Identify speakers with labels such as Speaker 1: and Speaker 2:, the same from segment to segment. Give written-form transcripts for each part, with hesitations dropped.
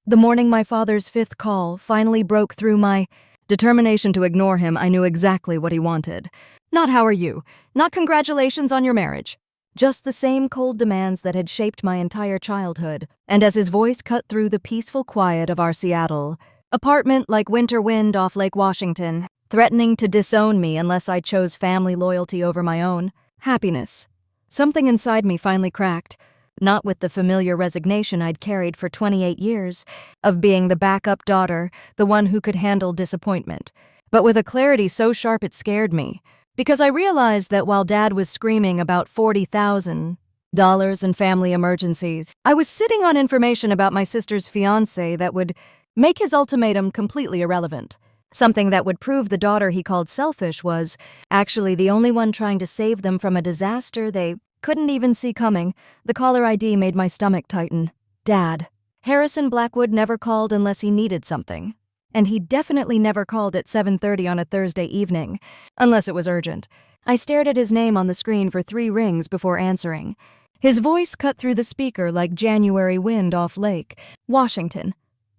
Speaker 1: The morning my father's fifth call finally broke through my determination to ignore him. I knew exactly what he wanted. Not "how are you?" Not "congratulations on your marriage." Just the same cold demands that had shaped my entire childhood. And as his voice cut through the peaceful quiet of our Seattle apartment like winter wind off Lake Washington, threatening to disown me unless I chose family loyalty over my own happiness, something inside me finally cracked. Not with the familiar resignation I'd carried for 28 years, of being the backup daughter, the one who could handle disappointment, but with a clarity so sharp it scared me, because I realized that while Dad was screaming about $40,000 in family emergencies, I was sitting on information about my sister's fiance that would make his ultimatum completely irrelevant. Something that would prove the daughter he called selfish was actually the only one trying to save them from a disaster they couldn't even see coming. The caller ID made my stomach tighten. Dad. Harrison Blackwood never called unless he needed something. And he definitely never called at 7:30 on a Thursday evening, unless it was urgent. I stared at his name on the screen for 3 rings before answering. His voice cut through the speaker like January wind off Lake Washington.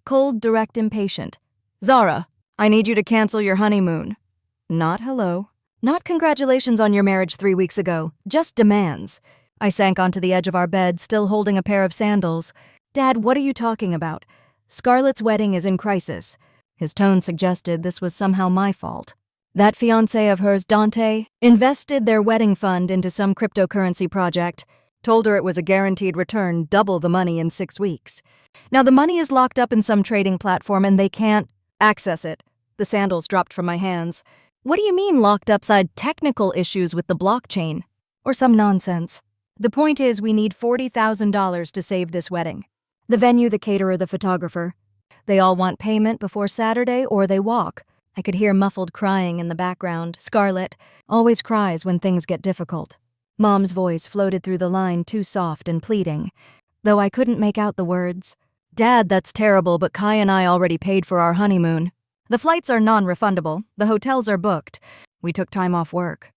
Speaker 1: Cold, direct, impatient. "Zara, I need you to cancel your honeymoon." Not hello. Not "congratulations on your marriage 3 weeks ago," just demands. I sank onto the edge of our bed, still holding a pair of sandals. "Dad, what are you talking about? Scarlett's wedding is in crisis." His tone suggested this was somehow my fault. That fiance of hers, Dante, invested their wedding fund into some cryptocurrency project, told her it was a guaranteed return, double the money in 6 weeks. Now the money is locked up in some trading platform and they can't access it. The sandals dropped from my hands. What do you mean locked upside technical issues with the blockchain? Or some nonsense. The point is we need $40,000 to save this wedding. The venue, the caterer, the photographer. They all want payment before Saturday or they walk. I could hear muffled crying in the background. Scarlett always cries when things get difficult. Mom's voice floated through the line, too soft and pleading, though I couldn't make out the words. "Dad, that's terrible, but Kai and I already paid for our honeymoon. The flights are non-refundable. The hotels are booked. We took time off work."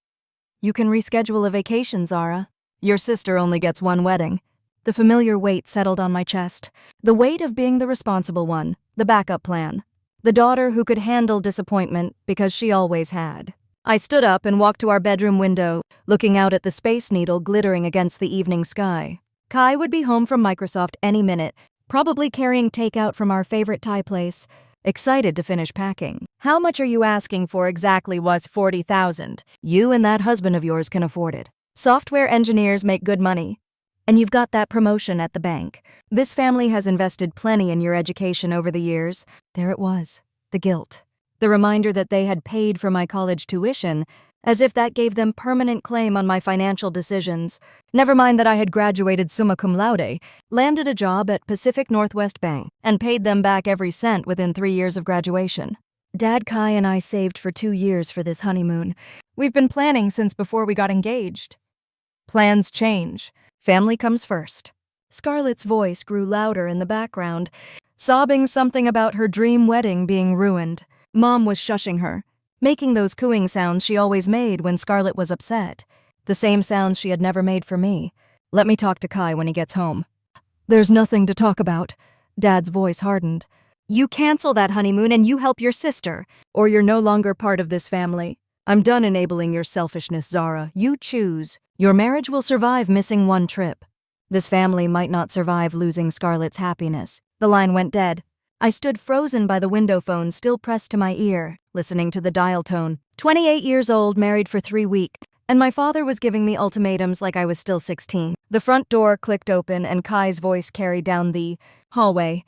Speaker 1: "You can reschedule a vacation, Zara. Your sister only gets one wedding." The familiar weight settled on my chest. The weight of being the responsible one, the backup plan. The daughter who could handle disappointment because she always had. I stood up and walked to our bedroom window, looking out at the Space Needle glittering against the evening sky. Kai would be home from Microsoft any minute, probably carrying takeout from our favorite Thai place. Excited to finish packing. "How much are you asking for exactly?" Was $40,000. "You and that husband of yours can afford it. Software engineers make good money. And you've got that promotion at the bank. This family has invested plenty in your education over the years." There it was. The guilt. The reminder that they had paid for my college tuition, as if that gave them permanent claim on my financial decisions. Never mind that I had graduated summa cum laude, landed a job at Pacific Northwest Bank, and paid them back every cent within 3 years of graduation. Dad, Kai, and I saved for 2 years for this honeymoon. We've been planning since before we got engaged. Plans change. Family comes first. Scarlett's voice grew louder in the background, sobbing something about her dream wedding being ruined. Mom was shushing her, making those cooing sounds she always made when Scarlett was upset. The same sounds she had never made for me. "Let me talk to Kai when he gets home." "There's nothing to talk about." Dad's voice hardened. "You cancel that honeymoon and you help your sister, or you're no longer part of this family. I'm done enabling your selfishness, Zara. You choose. Your marriage will survive missing one trip. This family might not survive losing Scarlett's happiness." The line went dead. I stood frozen by the window phone still pressed to my ear, listening to the dial tone. 28 years old, married for 3 weeks, and my father was giving me ultimatums like I was still 16. The front door clicked open and Kai's voice carried down the hallway.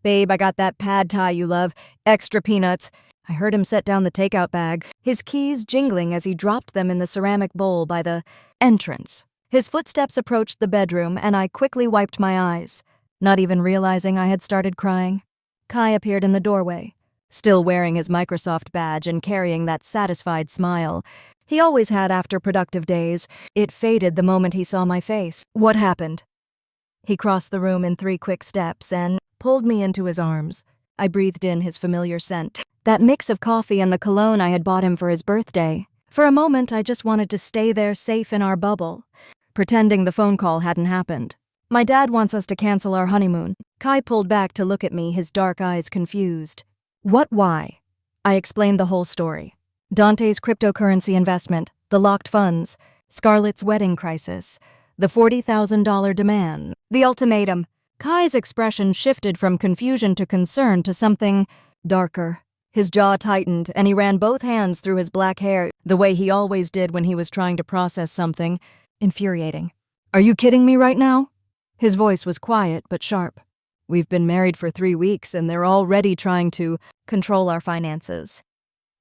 Speaker 1: "Babe, I got that pad thai you love. Extra peanuts." I heard him set down the takeout bag, his keys jingling as he dropped them in the ceramic bowl by the entrance. His footsteps approached the bedroom and I quickly wiped my eyes, not even realizing I had started crying. Kai appeared in the doorway, still wearing his Microsoft badge and carrying that satisfied smile he always had after productive days. It faded the moment he saw my face. "What happened?" He crossed the room in 3 quick steps and pulled me into his arms. I breathed in his familiar scent, that mix of coffee and the cologne I had bought him for his birthday. For a moment, I just wanted to stay there safe in our bubble, pretending the phone call hadn't happened. My dad wants us to cancel our honeymoon. Kai pulled back to look at me, his dark eyes confused. What, why? I explained the whole story. Dante's cryptocurrency investment, the locked funds, Scarlett's wedding crisis, the $40,000 demand, the ultimatum. Kai's expression shifted from confusion to concern to something darker. His jaw tightened, and he ran both hands through his black hair, the way he always did when he was trying to process something. Infuriating. Are you kidding me right now? His voice was quiet but sharp. We've been married for 3 weeks, and they're already trying to control our finances.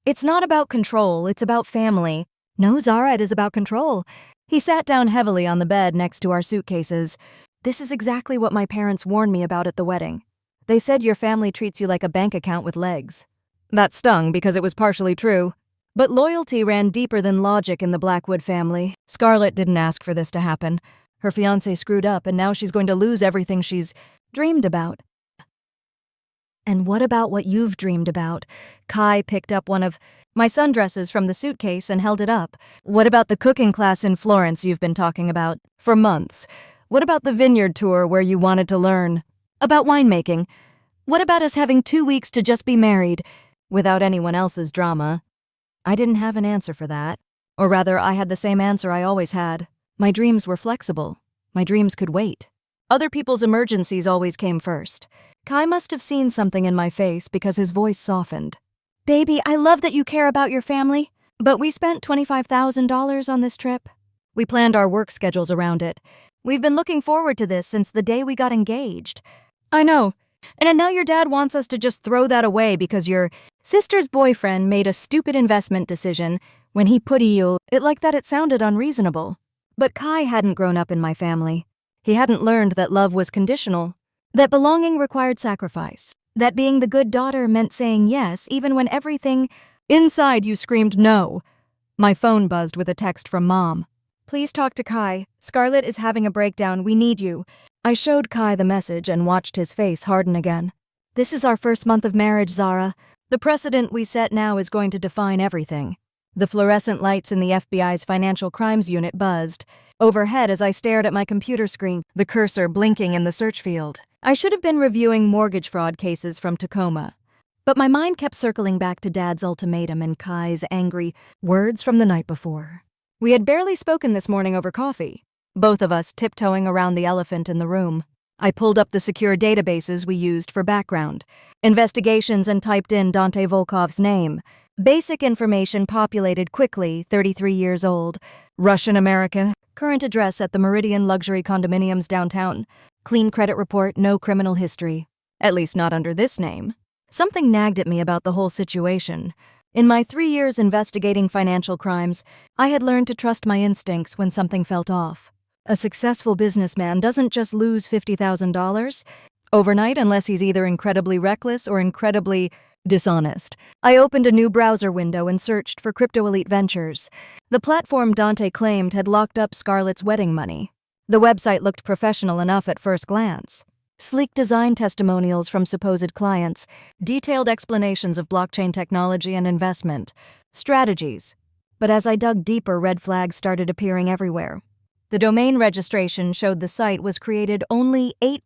Speaker 1: It's not about control, it's about family. No, Zara, it is about control. He sat down heavily on the bed next to our suitcases. This is exactly what my parents warned me about at the wedding. They said your family treats you like a bank account with legs. That stung because it was partially true. But loyalty ran deeper than logic in the Blackwood family. Scarlett didn't ask for this to happen. Her fiance screwed up, and now she's going to lose everything she's dreamed about. And what about what you've dreamed about? Kai picked up one of my sundresses from the suitcase and held it up. What about the cooking class in Florence you've been talking about for months? What about the vineyard tour where you wanted to learn about winemaking? What about us having 2 weeks to just be married without anyone else's drama? I didn't have an answer for that. Or rather, I had the same answer I always had. My dreams were flexible. My dreams could wait. Other people's emergencies always came first. Kai must have seen something in my face because his voice softened. Baby, I love that you care about your family, but we spent $25,000 on this trip. We planned our work schedules around it. We've been looking forward to this since the day we got engaged. I know. And now your dad wants us to just throw that away because your sister's boyfriend made a stupid investment decision when he put you it like that. It sounded unreasonable. But Kai hadn't grown up in my family. He hadn't learned that love was conditional, that belonging required sacrifice, that being the good daughter meant saying yes even when everything inside you screamed no. My phone buzzed with a text from Mom. Please talk to Kai. Scarlett is having a breakdown. We need you. I showed Kai the message and watched his face harden again. This is our first month of marriage, Zara. The precedent we set now is going to define everything. The fluorescent lights in the FBI's financial crimes unit buzzed overhead as I stared at my computer screen, the cursor blinking in the search field. I should have been reviewing mortgage fraud cases from Tacoma. But my mind kept circling back to Dad's ultimatum and Kai's angry words from the night before. We had barely spoken this morning over coffee, both of us tiptoeing around the elephant in the room. I pulled up the secure databases we used for background investigations and typed in Dante Volkov's name. Basic information populated quickly, 33 years old, Russian-American, current address at the Meridian Luxury Condominiums downtown, clean credit report, no criminal history. At least not under this name. Something nagged at me about the whole situation. In my 3 years investigating financial crimes, I had learned to trust my instincts when something felt off. A successful businessman doesn't just lose $50,000 overnight unless he's either incredibly reckless or incredibly dishonest. I opened a new browser window and searched for Crypto Elite Ventures. The platform Dante claimed had locked up Scarlett's wedding money. The website looked professional enough at first glance. Sleek design testimonials from supposed clients, detailed explanations of blockchain technology and investment, strategies. But as I dug deeper, red flags started appearing everywhere. The domain registration showed the site was created only 8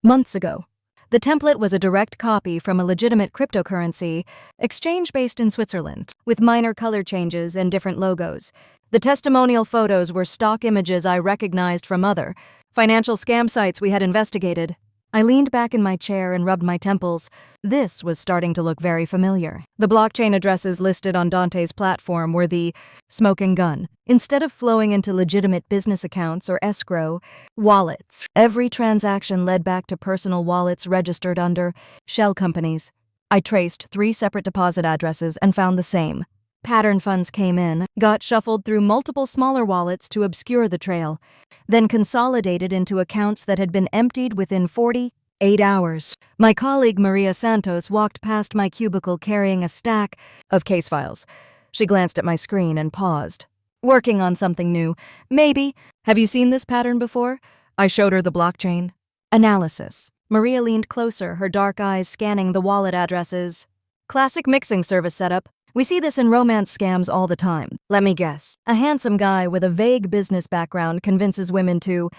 Speaker 1: months ago. The template was a direct copy from a legitimate cryptocurrency exchange based in Switzerland, with minor color changes and different logos. The testimonial photos were stock images I recognized from other financial scam sites we had investigated. I leaned back in my chair and rubbed my temples. This was starting to look very familiar. The blockchain addresses listed on Dante's platform were the smoking gun. Instead of flowing into legitimate business accounts or escrow wallets, every transaction led back to personal wallets registered under shell companies. I traced 3 separate deposit addresses and found the same. Pattern funds came in, got shuffled through multiple smaller wallets to obscure the trail, then consolidated into accounts that had been emptied within 48 hours. My colleague Maria Santos walked past my cubicle carrying a stack of case files. She glanced at my screen and paused. Working on something new. Maybe. Have you seen this pattern before? I showed her the blockchain. Analysis. Maria leaned closer, her dark eyes scanning the wallet addresses. Classic mixing service setup. We see this in romance scams all the time. Let me guess. A handsome guy with a vague business background convinces women to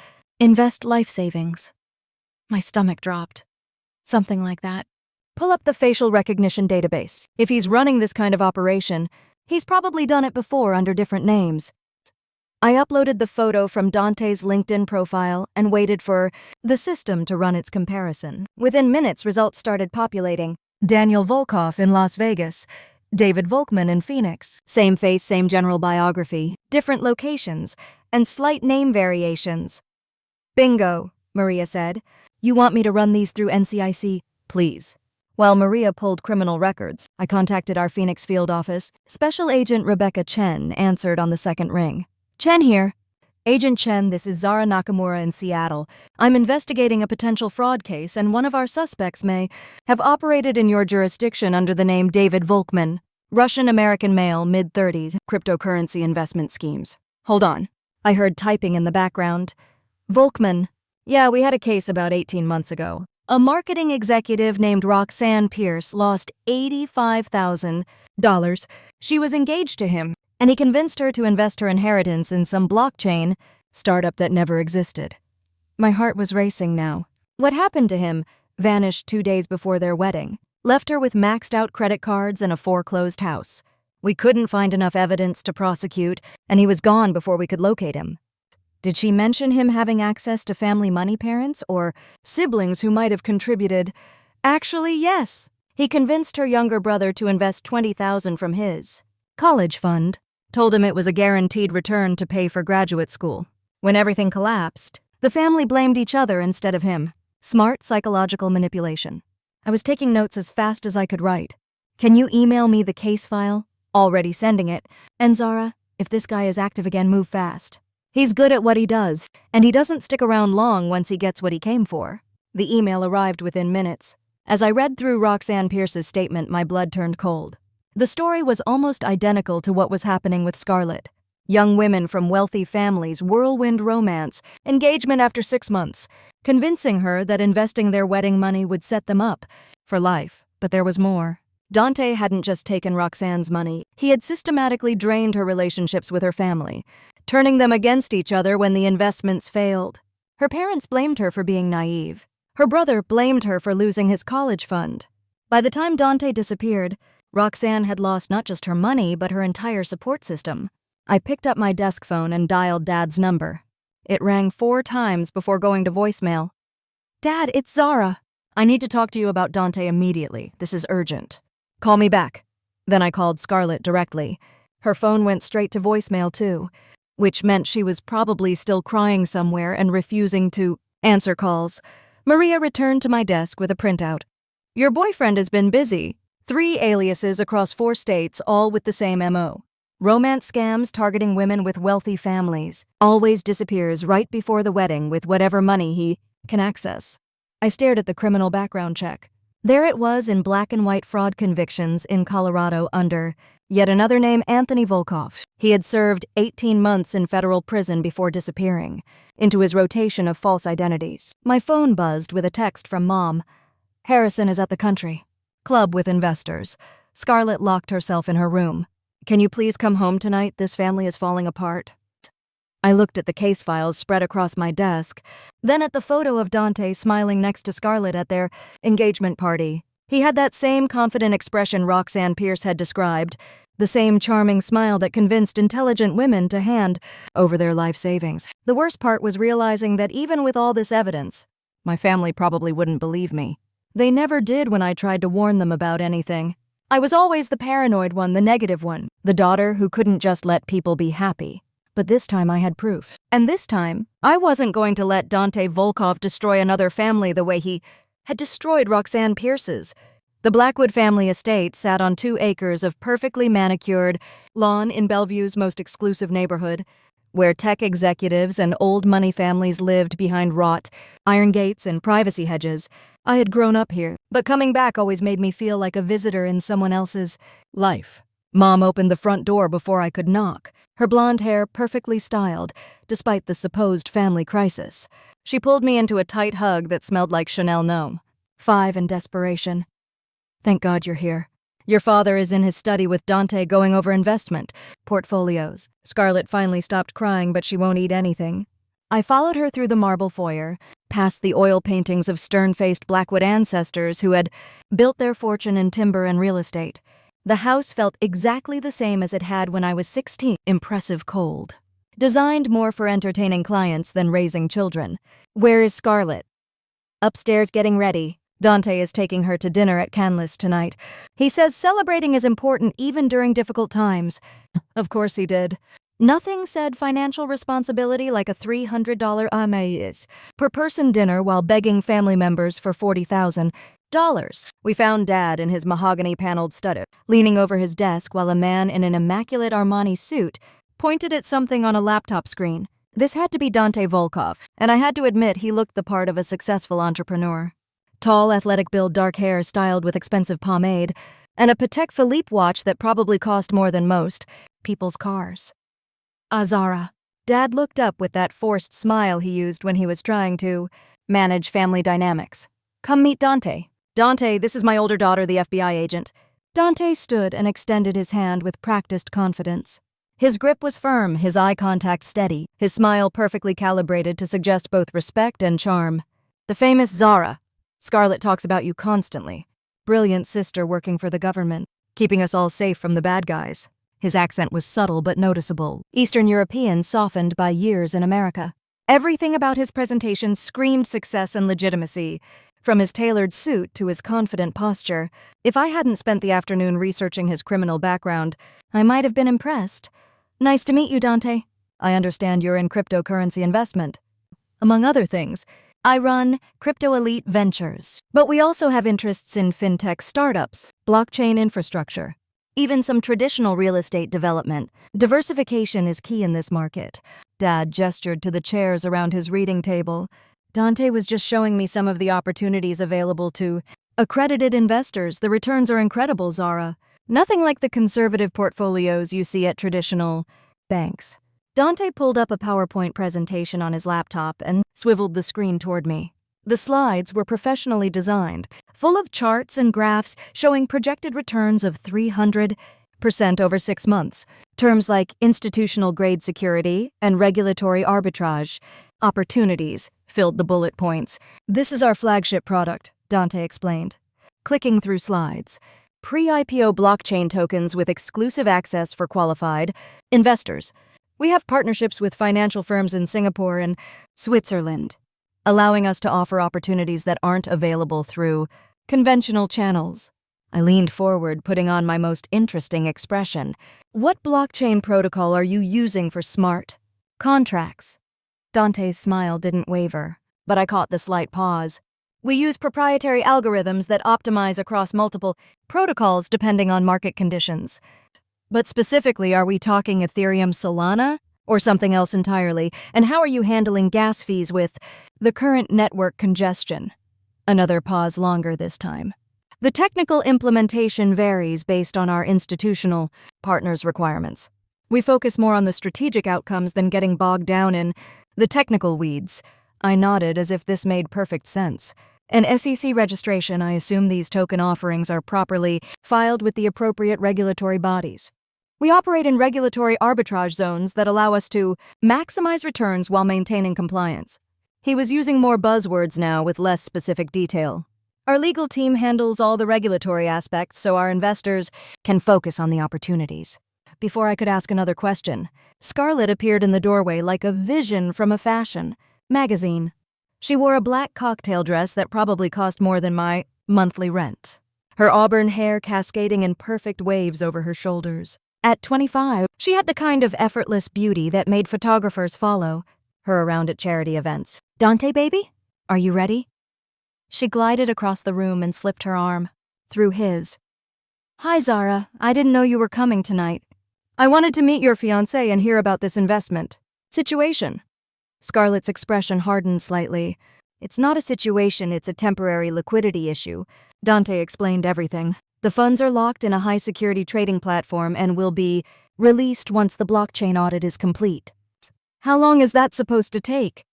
Speaker 1: Invest life savings. My stomach dropped. Something like that. Pull up the facial recognition database. If he's running this kind of operation, he's probably done it before under different names. I uploaded the photo from Dante's LinkedIn profile and waited for the system to run its comparison. Within minutes, results started populating. Daniel Volkov in Las Vegas, David Volkman in Phoenix. Same face, same general biography, different locations, and slight name variations. Bingo, Maria said. You want me to run these through NCIC? Please. While Maria pulled criminal records, I contacted our Phoenix field office. Special Agent Rebecca Chen answered on the second ring. Chen here. Agent Chen, this is Zara Nakamura in Seattle. I'm investigating a potential fraud case, and one of our suspects may have operated in your jurisdiction under the name David Volkman. Russian-American male, mid-30s, cryptocurrency investment schemes. Hold on. I heard typing in the background. Volkman. Yeah, we had a case about 18 months ago. A marketing executive named Roxanne Pierce lost $85,000. She was engaged to him, and he convinced her to invest her inheritance in some blockchain startup that never existed. My heart was racing now. What happened to him? Vanished 2 days before their wedding. Left her with maxed-out credit cards and a foreclosed house. We couldn't find enough evidence to prosecute, and he was gone before we could locate him. Did she mention him having access to family money parents or siblings who might have contributed? Actually, yes. He convinced her younger brother to invest $20,000 from his college fund. Told him it was a guaranteed return to pay for graduate school. When everything collapsed, the family blamed each other instead of him. Smart psychological manipulation. I was taking notes as fast as I could write. Can you email me the case file? Already sending it. And Zara, if this guy is active again, move fast. He's good at what he does, and he doesn't stick around long once he gets what he came for. The email arrived within minutes. As I read through Roxanne Pierce's statement, my blood turned cold. The story was almost identical to what was happening with Scarlett. Young women from wealthy families, whirlwind romance, engagement after 6 months, convincing her that investing their wedding money would set them up for life. But there was more. Dante hadn't just taken Roxanne's money, he had systematically drained her relationships with her family, turning them against each other when the investments failed. Her parents blamed her for being naive. Her brother blamed her for losing his college fund. By the time Dante disappeared, Roxanne had lost not just her money, but her entire support system. I picked up my desk phone and dialed Dad's number. It rang 4 times before going to voicemail. Dad, it's Zara. I need to talk to you about Dante immediately. This is urgent. Call me back. Then I called Scarlett directly. Her phone went straight to voicemail too, which meant she was probably still crying somewhere and refusing to answer calls. Maria returned to my desk with a printout. Your boyfriend has been busy. 3 aliases across 4 states, all with the same MO. Romance scams targeting women with wealthy families. Always disappears right before the wedding with whatever money he can access. I stared at the criminal background check. There it was in black and white fraud convictions in Colorado under yet another name, Anthony Volkov. He had served 18 months in federal prison before disappearing into his rotation of false identities. My phone buzzed with a text from Mom. Harrison is at the country club with investors. Scarlett locked herself in her room. Can you please come home tonight? This family is falling apart. I looked at the case files spread across my desk, then at the photo of Dante smiling next to Scarlett at their engagement party. He had that same confident expression Roxanne Pierce had described, the same charming smile that convinced intelligent women to hand over their life savings. The worst part was realizing that even with all this evidence, my family probably wouldn't believe me. They never did when I tried to warn them about anything. I was always the paranoid one, the negative one, the daughter who couldn't just let people be happy. But this time I had proof. And this time, I wasn't going to let Dante Volkov destroy another family the way he had destroyed Roxanne Pierce's. The Blackwood family estate sat on 2 acres of perfectly manicured lawn in Bellevue's most exclusive neighborhood, where tech executives and old money families lived behind wrought iron gates and privacy hedges. I had grown up here, but coming back always made me feel like a visitor in someone else's life. Mom opened the front door before I could knock, her blonde hair perfectly styled, despite the supposed family crisis. She pulled me into a tight hug that smelled like Chanel Gnome. 5 in desperation. Thank God you're here. Your father is in his study with Dante going over investment portfolios. Scarlett finally stopped crying, but she won't eat anything. I followed her through the marble foyer, past the oil paintings of stern-faced Blackwood ancestors who had built their fortune in timber and real estate. The house felt exactly the same as it had when I was 16, impressive cold. Designed more for entertaining clients than raising children. Where is Scarlett? Upstairs getting ready. Dante is taking her to dinner at Canlis tonight. He says celebrating is important even during difficult times. Of course he did. Nothing said financial responsibility like a $300 amaze per person dinner while begging family members for $40,000. We found Dad in his mahogany-paneled study, leaning over his desk while a man in an immaculate Armani suit pointed at something on a laptop screen. This had to be Dante Volkov, and I had to admit he looked the part of a successful entrepreneur. Tall, athletic-build dark hair styled with expensive pomade, and a Patek Philippe watch that probably cost more than most people's cars. Zara. Dad looked up with that forced smile he used when he was trying to manage family dynamics. Come meet Dante. Dante, this is my older daughter, the FBI agent. Dante stood and extended his hand with practiced confidence. His grip was firm, his eye contact steady, his smile perfectly calibrated to suggest both respect and charm. The famous Zara. Scarlett talks about you constantly. Brilliant sister working for the government, keeping us all safe from the bad guys. His accent was subtle but noticeable, Eastern European softened by years in America. Everything about his presentation screamed success and legitimacy, from his tailored suit to his confident posture. If I hadn't spent the afternoon researching his criminal background, I might have been impressed. Nice to meet you, Dante. I understand you're in cryptocurrency investment. Among other things, I run Crypto Elite Ventures, but we also have interests in fintech startups, blockchain infrastructure, even some traditional real estate development. Diversification is key in this market. Dad gestured to the chairs around his reading table. Dante was just showing me some of the opportunities available to accredited investors. The returns are incredible, Zara. Nothing like the conservative portfolios you see at traditional banks. Dante pulled up a PowerPoint presentation on his laptop and swiveled the screen toward me. The slides were professionally designed, full of charts and graphs showing projected returns of 300% over 6 months. Terms like institutional-grade security and regulatory arbitrage opportunities filled the bullet points. This is our flagship product, Dante explained. Clicking through slides. Pre-IPO blockchain tokens with exclusive access for qualified investors. We have partnerships with financial firms in Singapore and Switzerland, allowing us to offer opportunities that aren't available through conventional channels. I leaned forward, putting on my most interesting expression. What blockchain protocol are you using for smart contracts? Dante's smile didn't waver, but I caught the slight pause. We use proprietary algorithms that optimize across multiple protocols depending on market conditions. But specifically, are we talking Ethereum Solana or something else entirely? And how are you handling gas fees with the current network congestion? Another pause, longer this time. The technical implementation varies based on our institutional partners' requirements. We focus more on the strategic outcomes than getting bogged down in the technical weeds. I nodded as if this made perfect sense. An SEC registration, I assume these token offerings are properly filed with the appropriate regulatory bodies. We operate in regulatory arbitrage zones that allow us to maximize returns while maintaining compliance. He was using more buzzwords now with less specific detail. Our legal team handles all the regulatory aspects so our investors can focus on the opportunities. Before I could ask another question, Scarlett appeared in the doorway like a vision from a fashion magazine. She wore a black cocktail dress that probably cost more than my monthly rent, her auburn hair cascading in perfect waves over her shoulders. At 25, she had the kind of effortless beauty that made photographers follow her around at charity events. Dante, baby? Are you ready? She glided across the room and slipped her arm through his. Hi, Zara. I didn't know you were coming tonight. I wanted to meet your fiance and hear about this investment situation. Scarlett's expression hardened slightly. It's not a situation, it's a temporary liquidity issue. Dante explained everything. The funds are locked in a high-security trading platform and will be released once the blockchain audit is complete. How long is that supposed to take?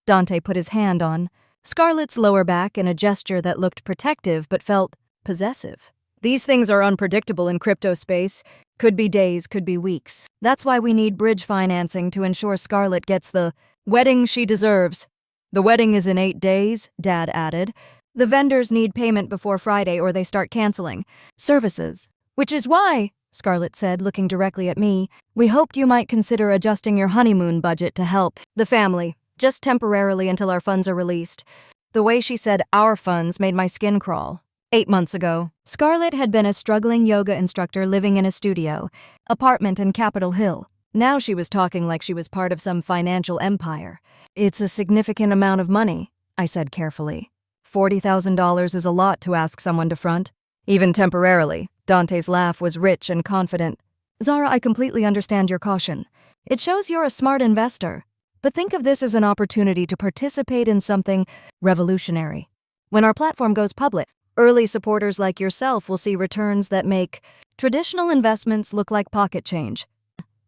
Speaker 1: Dante put his hand on Scarlett's lower back in a gesture that looked protective but felt possessive. These things are unpredictable in crypto space. Could be days, could be weeks. That's why we need bridge financing to ensure Scarlett gets the Wedding she deserves. The wedding is in 8 days, Dad added. The vendors need payment before Friday or they start canceling services. Which is why, Scarlett said, looking directly at me, we hoped you might consider adjusting your honeymoon budget to help the family, just temporarily until our funds are released. The way she said our funds made my skin crawl. 8 months ago, Scarlett had been a struggling yoga instructor living in a studio, apartment in Capitol Hill. Now she was talking like she was part of some financial empire. It's a significant amount of money, I said carefully. $40,000 is a lot to ask someone to front. Even temporarily, Dante's laugh was rich and confident. Zara, I completely understand your caution. It shows you're a smart investor. But think of this as an opportunity to participate in something revolutionary. When our platform goes public, early supporters like yourself will see returns that make traditional investments look like pocket change.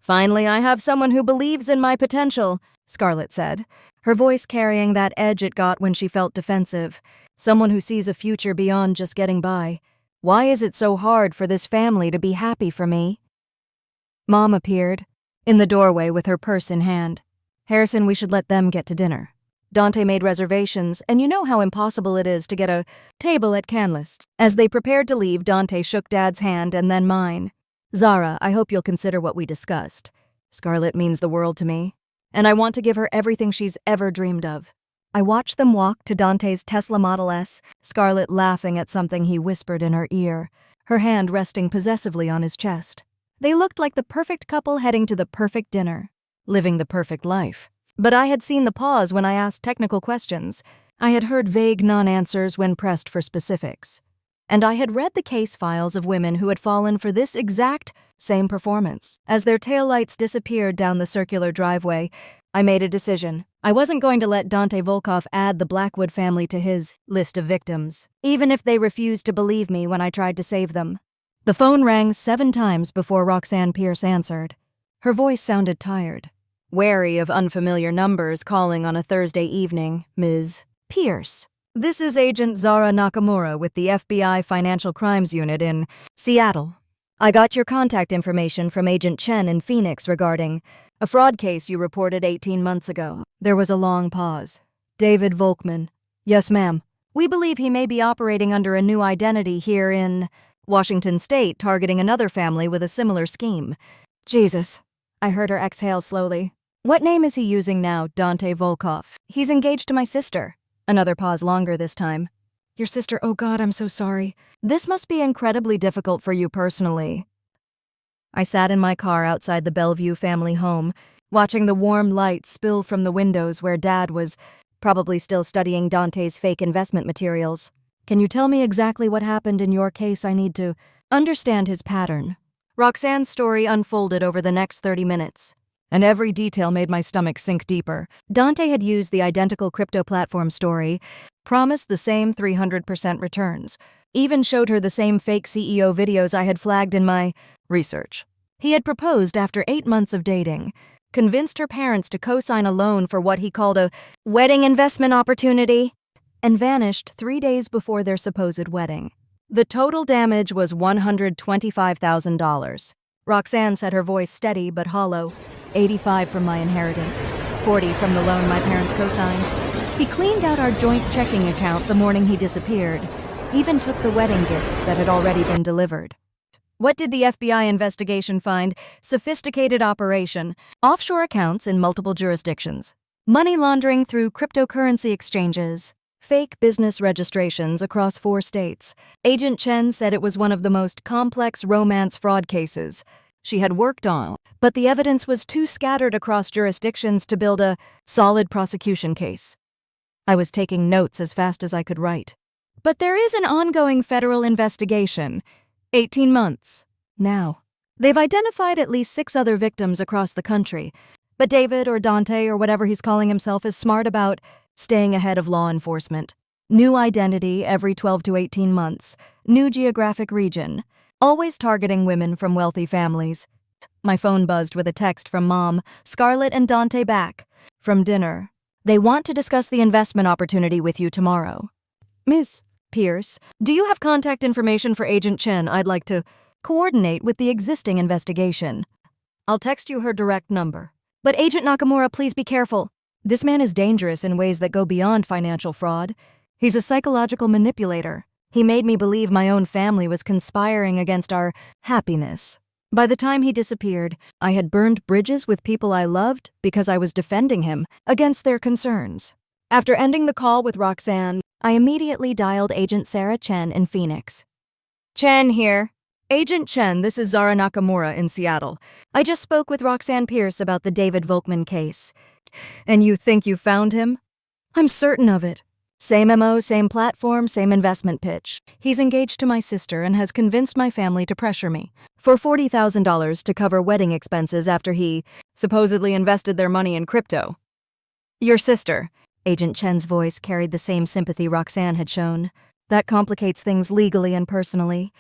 Speaker 1: Finally, I have someone who believes in my potential, Scarlett said, her voice carrying that edge it got when she felt defensive. Someone who sees a future beyond just getting by. Why is it so hard for this family to be happy for me? Mom appeared, in the doorway with her purse in hand. Harrison, we should let them get to dinner. Dante made reservations, and you know how impossible it is to get a table at Canlis. As they prepared to leave, Dante shook Dad's hand and then mine. Zara, I hope you'll consider what we discussed. Scarlett means the world to me, and I want to give her everything she's ever dreamed of. I watched them walk to Dante's Tesla Model S, Scarlett laughing at something he whispered in her ear, her hand resting possessively on his chest. They looked like the perfect couple heading to the perfect dinner, living the perfect life. But I had seen the pause when I asked technical questions. I had heard vague non-answers when pressed for specifics. And I had read the case files of women who had fallen for this exact same performance. As their taillights disappeared down the circular driveway, I made a decision. I wasn't going to let Dante Volkov add the Blackwood family to his list of victims, even if they refused to believe me when I tried to save them. The phone rang 7 times before Roxanne Pierce answered. Her voice sounded tired. Wary of unfamiliar numbers calling on a Thursday evening, Ms. Pierce. This is Agent Zara Nakamura with the FBI Financial Crimes Unit in Seattle. I got your contact information from Agent Chen in Phoenix regarding a fraud case you reported 18 months ago. There was a long pause. David Volkman. Yes, ma'am. We believe he may be operating under a new identity here in Washington State, targeting another family with a similar scheme. Jesus. I heard her exhale slowly. What name is he using now, Dante Volkov? He's engaged to my sister. Another pause longer this time. Your sister, oh God, I'm so sorry. This must be incredibly difficult for you personally. I sat in my car outside the Bellevue family home, watching the warm light spill from the windows where Dad was probably still studying Dante's fake investment materials. Can you tell me exactly what happened in your case? I need to understand his pattern. Roxanne's story unfolded over the next 30 minutes. And every detail made my stomach sink deeper. Dante had used the identical crypto platform story, promised the same 300% returns, even showed her the same fake CEO videos I had flagged in my research. He had proposed after 8 months of dating, convinced her parents to co-sign a loan for what he called a wedding investment opportunity, and vanished 3 days before their supposed wedding. The total damage was $125,000. Roxanne said, her voice steady but hollow. 85 from my inheritance, 40 from the loan my parents co-signed. He cleaned out our joint checking account the morning he disappeared, even took the wedding gifts that had already been delivered. What did the FBI investigation find? Sophisticated operation, offshore accounts in multiple jurisdictions, money laundering through cryptocurrency exchanges, fake business registrations across 4 states. Agent Chen said it was one of the most complex romance fraud cases she had worked on, but the evidence was too scattered across jurisdictions to build a solid prosecution case. I was taking notes as fast as I could write. But there is an ongoing federal investigation. 18 months. Now. They've identified at least 6 other victims across the country, but David or Dante or whatever he's calling himself is smart about staying ahead of law enforcement. New identity every 12 to 18 months. New geographic region. Always targeting women from wealthy families. My phone buzzed with a text from Mom, Scarlett and Dante back from dinner. They want to discuss the investment opportunity with you tomorrow. Miss Pierce, do you have contact information for Agent Chen? I'd like to coordinate with the existing investigation. I'll text you her direct number. But Agent Nakamura, please be careful. This man is dangerous in ways that go beyond financial fraud. He's a psychological manipulator. He made me believe my own family was conspiring against our happiness. By the time he disappeared, I had burned bridges with people I loved because I was defending him against their concerns. After ending the call with Roxanne, I immediately dialed Agent Sarah Chen in Phoenix. Chen here. Agent Chen, this is Zara Nakamura in Seattle. I just spoke with Roxanne Pierce about the David Volkman case. And you think you found him? I'm certain of it. Same MO, same platform, same investment pitch. He's engaged to my sister and has convinced my family to pressure me for $40,000 to cover wedding expenses after he supposedly invested their money in crypto. Your sister. Agent Chen's voice carried the same sympathy Roxanne had shown. That complicates things legally and personally.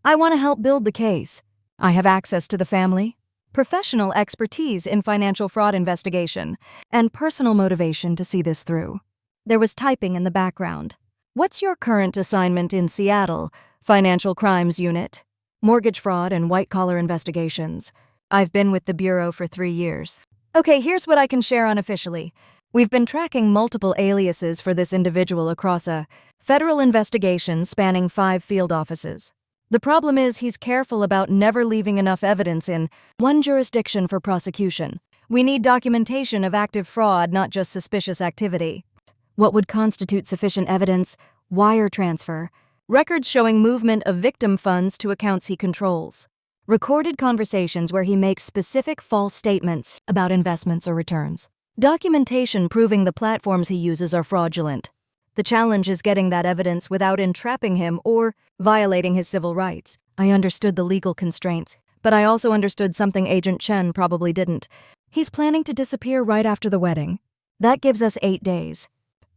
Speaker 1: I want to help build the case. I have access to the family, professional expertise in financial fraud investigation, and personal motivation to see this through. There was typing in the background. What's your current assignment in Seattle? Financial Crimes Unit. Mortgage fraud and white-collar investigations. I've been with the Bureau for 3 years. Okay, here's what I can share unofficially. We've been tracking multiple aliases for this individual across a federal investigation spanning 5 field offices. The problem is he's careful about never leaving enough evidence in one jurisdiction for prosecution. We need documentation of active fraud, not just suspicious activity. What would constitute sufficient evidence? Wire transfer. Records showing movement of victim funds to accounts he controls. Recorded conversations where he makes specific false statements about investments or returns. Documentation proving the platforms he uses are fraudulent. The challenge is getting that evidence without entrapping him or violating his civil rights. I understood the legal constraints, but I also understood something Agent Chen probably didn't. He's planning to disappear right after the wedding. That gives us 8 days,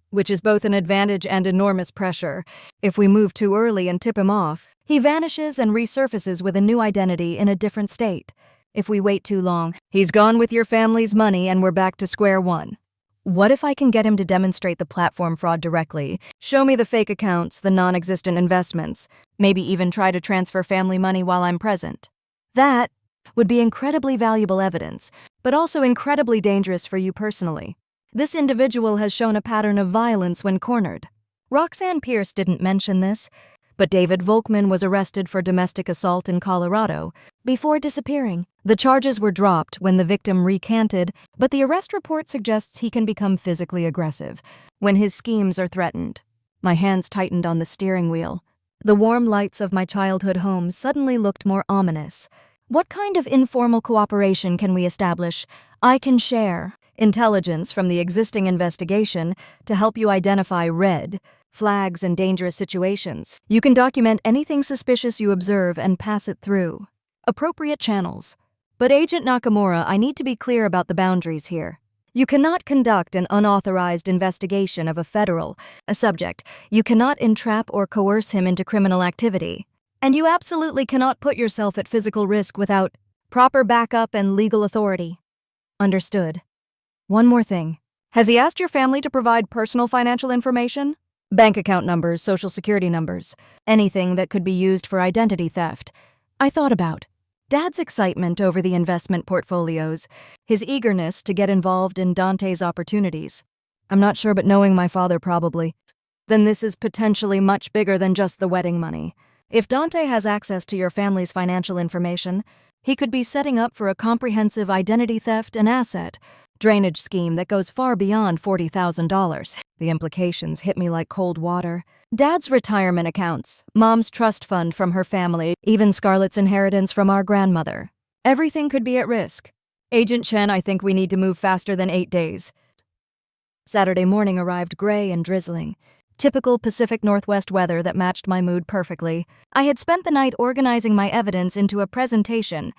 Speaker 1: which is both an advantage and enormous pressure. If we move too early and tip him off, he vanishes and resurfaces with a new identity in a different state. If we wait too long, he's gone with your family's money and we're back to square one. What if I can get him to demonstrate the platform fraud directly, show me the fake accounts, the non-existent investments, maybe even try to transfer family money while I'm present? That would be incredibly valuable evidence, but also incredibly dangerous for you personally. This individual has shown a pattern of violence when cornered. Roxanne Pierce didn't mention this, but David Volkman was arrested for domestic assault in Colorado before disappearing. The charges were dropped when the victim recanted, but the arrest report suggests he can become physically aggressive when his schemes are threatened. My hands tightened on the steering wheel. The warm lights of my childhood home suddenly looked more ominous. What kind of informal cooperation can we establish? I can share intelligence from the existing investigation to help you identify red flags in dangerous situations. You can document anything suspicious you observe and pass it through appropriate channels. But Agent Nakamura, I need to be clear about the boundaries here. You cannot conduct an unauthorized investigation of a subject. You cannot entrap or coerce him into criminal activity. And you absolutely cannot put yourself at physical risk without proper backup and legal authority. Understood. One more thing. Has he asked your family to provide personal financial information? Bank account numbers, social security numbers, anything that could be used for identity theft. I thought about Dad's excitement over the investment portfolios, his eagerness to get involved in Dante's opportunities. I'm not sure, but knowing my father probably. Then this is potentially much bigger than just the wedding money. If Dante has access to your family's financial information, he could be setting up for a comprehensive identity theft and asset drainage scheme that goes far beyond $40,000. The implications hit me like cold water. Dad's retirement accounts, Mom's trust fund from her family, even Scarlett's inheritance from our grandmother. Everything could be at risk. Agent Chen, I think we need to move faster than 8 days. Saturday morning arrived gray and drizzling. Typical Pacific Northwest weather that matched my mood perfectly. I had spent the night organizing my evidence into a presentation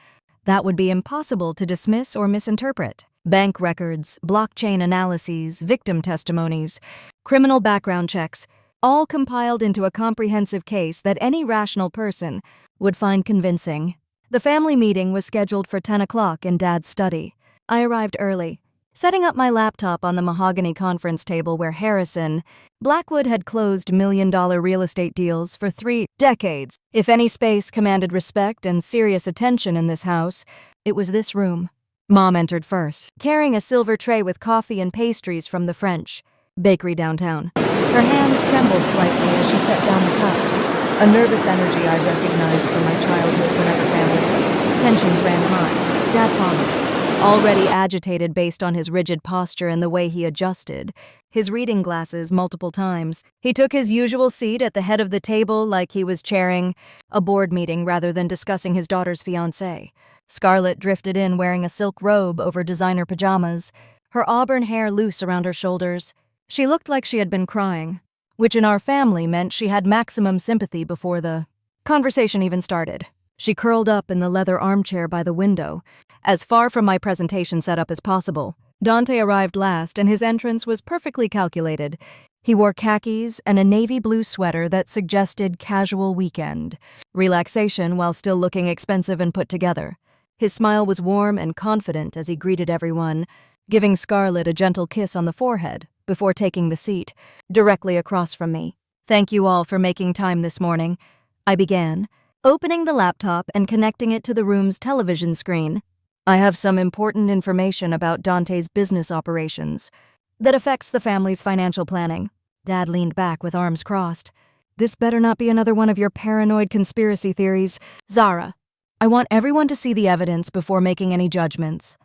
Speaker 1: that would be impossible to dismiss or misinterpret. Bank records, blockchain analyses, victim testimonies, criminal background checks, all compiled into a comprehensive case that any rational person would find convincing. The family meeting was scheduled for 10 o'clock in Dad's study. I arrived early, setting up my laptop on the mahogany conference table where Harrison Blackwood had closed million-dollar real estate deals for 3 decades. If any space commanded respect and serious attention in this house, it was this room. Mom entered first, carrying a silver tray with coffee and pastries from the French bakery downtown. Her hands trembled slightly as she set down the cups, a nervous energy I recognized from my childhood whenever family. Tensions ran high. Dad followed, already agitated based on his rigid posture and the way he adjusted his reading glasses multiple times. He took his usual seat at the head of the table like he was chairing a board meeting rather than discussing his daughter's fiance. Scarlett drifted in wearing a silk robe over designer pajamas, her auburn hair loose around her shoulders. She looked like she had been crying, which in our family meant she had maximum sympathy before the conversation even started. She curled up in the leather armchair by the window, as far from my presentation setup as possible. Dante arrived last, and his entrance was perfectly calculated. He wore khakis and a navy blue sweater that suggested casual weekend relaxation while still looking expensive and put together. His smile was warm and confident as he greeted everyone, giving Scarlett a gentle kiss on the forehead before taking the seat directly across from me. "Thank you all for making time this morning," I began, opening the laptop and connecting it to the room's television screen. "I have some important information about Dante's business operations that affects the family's financial planning." Dad leaned back with arms crossed. "This better not be another one of your paranoid conspiracy theories. Zara, I want everyone to see the evidence before making any judgments."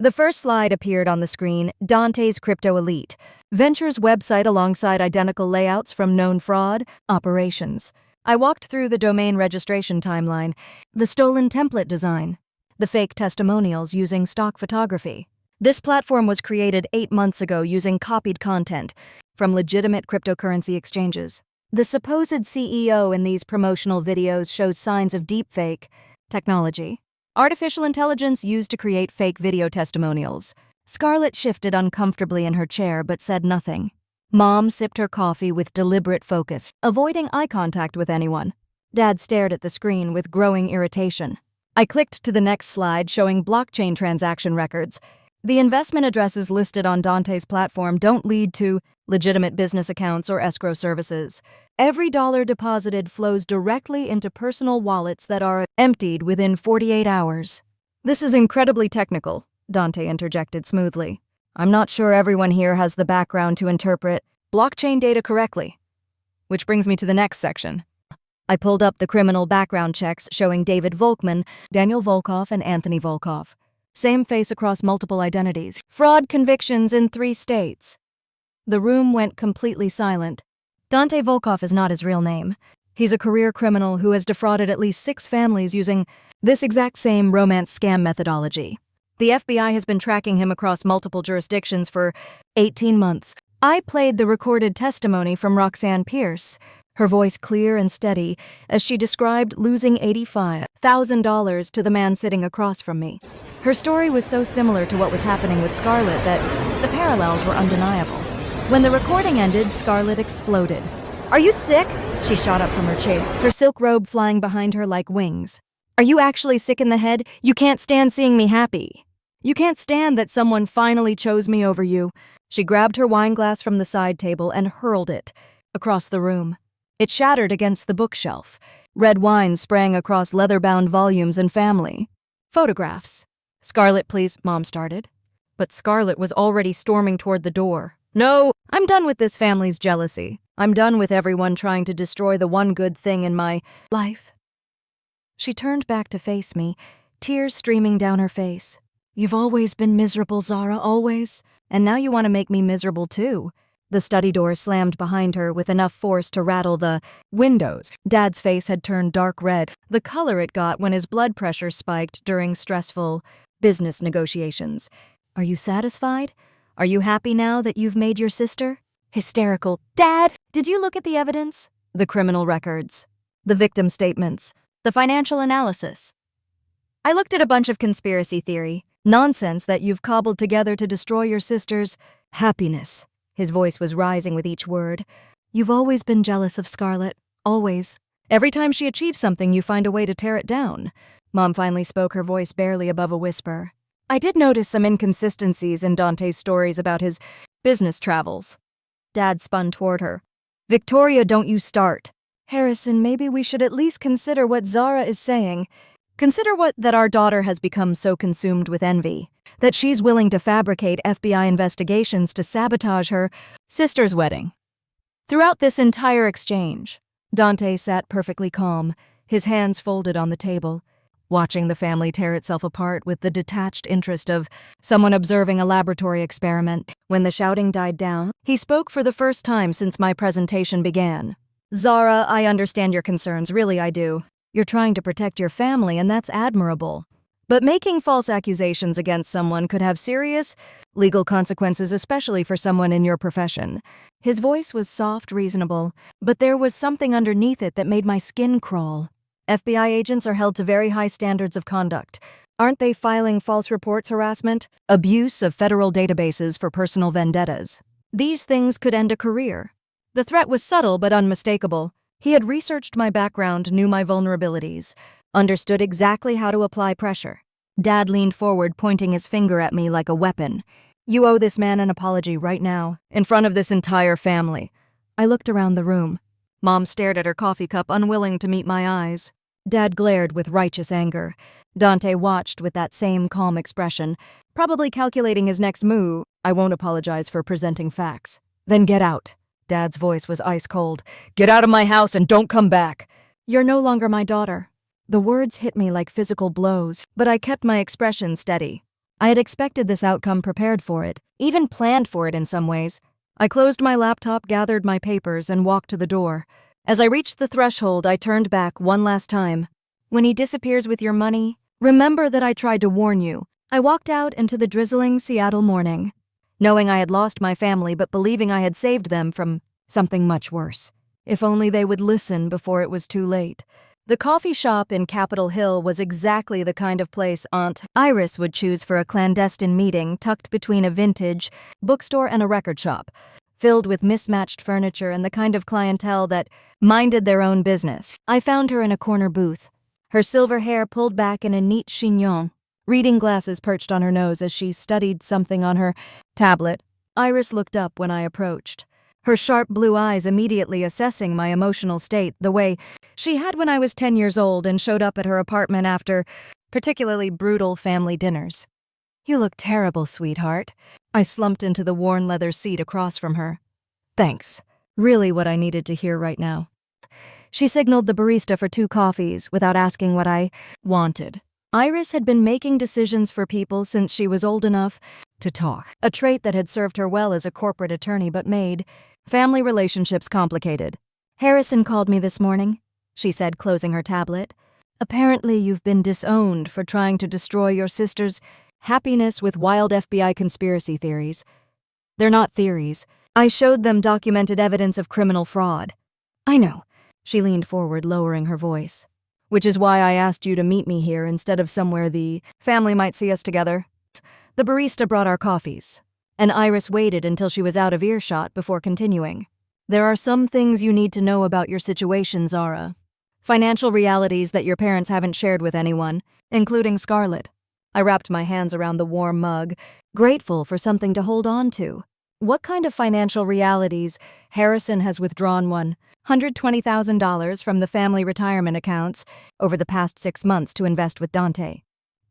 Speaker 1: The first slide appeared on the screen, Dante's Crypto Elite Ventures website alongside identical layouts from known fraud operations. I walked through the domain registration timeline, the stolen template design, the fake testimonials using stock photography. This platform was created 8 months ago using copied content from legitimate cryptocurrency exchanges. The supposed CEO in these promotional videos shows signs of deepfake technology, artificial intelligence used to create fake video testimonials. Scarlett shifted uncomfortably in her chair but said nothing. Mom sipped her coffee with deliberate focus, avoiding eye contact with anyone. Dad stared at the screen with growing irritation. I clicked to the next slide showing blockchain transaction records. The investment addresses listed on Dante's platform don't lead to legitimate business accounts or escrow services. Every dollar deposited flows directly into personal wallets that are emptied within 48 hours. "This is incredibly technical," Dante interjected smoothly. "I'm not sure everyone here has the background to interpret blockchain data correctly." Which brings me to the next section. I pulled up the criminal background checks showing David Volkman, Daniel Volkov, and Anthony Volkov. Same face across multiple identities. Fraud convictions in 3 states. The room went completely silent. Dante Volkov is not his real name. He's a career criminal who has defrauded at least 6 families using this exact same romance scam methodology. The FBI has been tracking him across multiple jurisdictions for 18 months. I played the recorded testimony from Roxanne Pierce, her voice clear and steady as she described losing $85,000 to the man sitting across from me. Her story was so similar to what was happening with Scarlett that the parallels were undeniable. When the recording ended, Scarlett exploded. "Are you sick?" She shot up from her chair, her silk robe flying behind her like wings. "Are you actually sick in the head? You can't stand seeing me happy. You can't stand that someone finally chose me over you." She grabbed her wine glass from the side table and hurled it across the room. It shattered against the bookshelf. Red wine sprang across leather-bound volumes and family photographs. "Scarlett, please," Mom started. But Scarlett was already storming toward the door. "No, I'm done with this family's jealousy. I'm done with everyone trying to destroy the one good thing in my life." She turned back to face me, tears streaming down her face. "You've always been miserable, Zara, always. And now you want to make me miserable too." The study door slammed behind her with enough force to rattle the windows. Dad's face had turned dark red, the color it got when his blood pressure spiked during stressful business negotiations. "Are you satisfied? Are you happy now that you've made your sister?" Hysterical. "Dad, did you look at the evidence? The criminal records, the victim statements, the financial analysis." "I looked at a bunch of conspiracy theory nonsense that you've cobbled together to destroy your sister's happiness." His voice was rising with each word. "You've always been jealous of Scarlett. Always. Every time she achieves something, you find a way to tear it down." Mom finally spoke, her voice barely above a whisper. "I did notice some inconsistencies in Dante's stories about his business travels." Dad spun toward her. "Victoria, don't you start." "Harrison, maybe we should at least consider what Zara is saying." Consider that our daughter has become so consumed with envy that she's willing to fabricate FBI investigations to sabotage her sister's wedding. Throughout this entire exchange, Dante sat perfectly calm, his hands folded on the table, watching the family tear itself apart with the detached interest of someone observing a laboratory experiment. When the shouting died down, he spoke for the first time since my presentation began. Zara, I understand your concerns, really I do. You're trying to protect your family, and that's admirable. But making false accusations against someone could have serious legal consequences, especially for someone in your profession. His voice was soft, reasonable, but there was something underneath it that made my skin crawl. FBI agents are held to very high standards of conduct. Aren't they filing false reports, harassment, abuse of federal databases for personal vendettas? These things could end a career. The threat was subtle but unmistakable. He had researched my background, knew my vulnerabilities, understood exactly how to apply pressure. Dad leaned forward, pointing his finger at me like a weapon. You owe this man an apology right now, in front of this entire family. I looked around the room. Mom stared at her coffee cup, unwilling to meet my eyes. Dad glared with righteous anger. Dante watched with that same calm expression, probably calculating his next move. I won't apologize for presenting facts. Then get out. Dad's voice was ice cold. Get out of my house and don't come back. You're no longer my daughter. The words hit me like physical blows, but I kept my expression steady. I had expected this outcome, prepared for it, even planned for it in some ways. I closed my laptop, gathered my papers, and walked to the door. As I reached the threshold, I turned back one last time. When he disappears with your money, remember that I tried to warn you. I walked out into the drizzling Seattle morning, knowing I had lost my family but believing I had saved them from something much worse. If only they would listen before it was too late. The coffee shop in Capitol Hill was exactly the kind of place Aunt Iris would choose for a clandestine meeting tucked between a vintage bookstore and a record shop, filled with mismatched furniture and the kind of clientele that minded their own business. I found her in a corner booth, her silver hair pulled back in a neat chignon, reading glasses perched on her nose as she studied something on her tablet. Iris looked up when I approached, her sharp blue eyes immediately assessing my emotional state the way she had when I was 10 years old and showed up at her apartment after particularly brutal family dinners. You look terrible, sweetheart. I slumped into the worn leather seat across from her. Thanks. Really what I needed to hear right now. She signaled the barista for 2 coffees without asking what I wanted. Iris had been making decisions for people since she was old enough to talk, a trait that had served her well as a corporate attorney but made family relationships complicated. Harrison called me this morning, she said, closing her tablet. Apparently you've been disowned for trying to destroy your sister's happiness with wild FBI conspiracy theories. They're not theories. I showed them documented evidence of criminal fraud. I know. She leaned forward, lowering her voice. Which is why I asked you to meet me here instead of somewhere the family might see us together. The barista brought our coffees, and Iris waited until she was out of earshot before continuing. There are some things you need to know about your situation, Zara. Financial realities that your parents haven't shared with anyone, including Scarlett. I wrapped my hands around the warm mug, grateful for something to hold on to. What kind of financial realities? Harrison has withdrawn $120,000 from the family retirement accounts over the past 6 months to invest with Dante.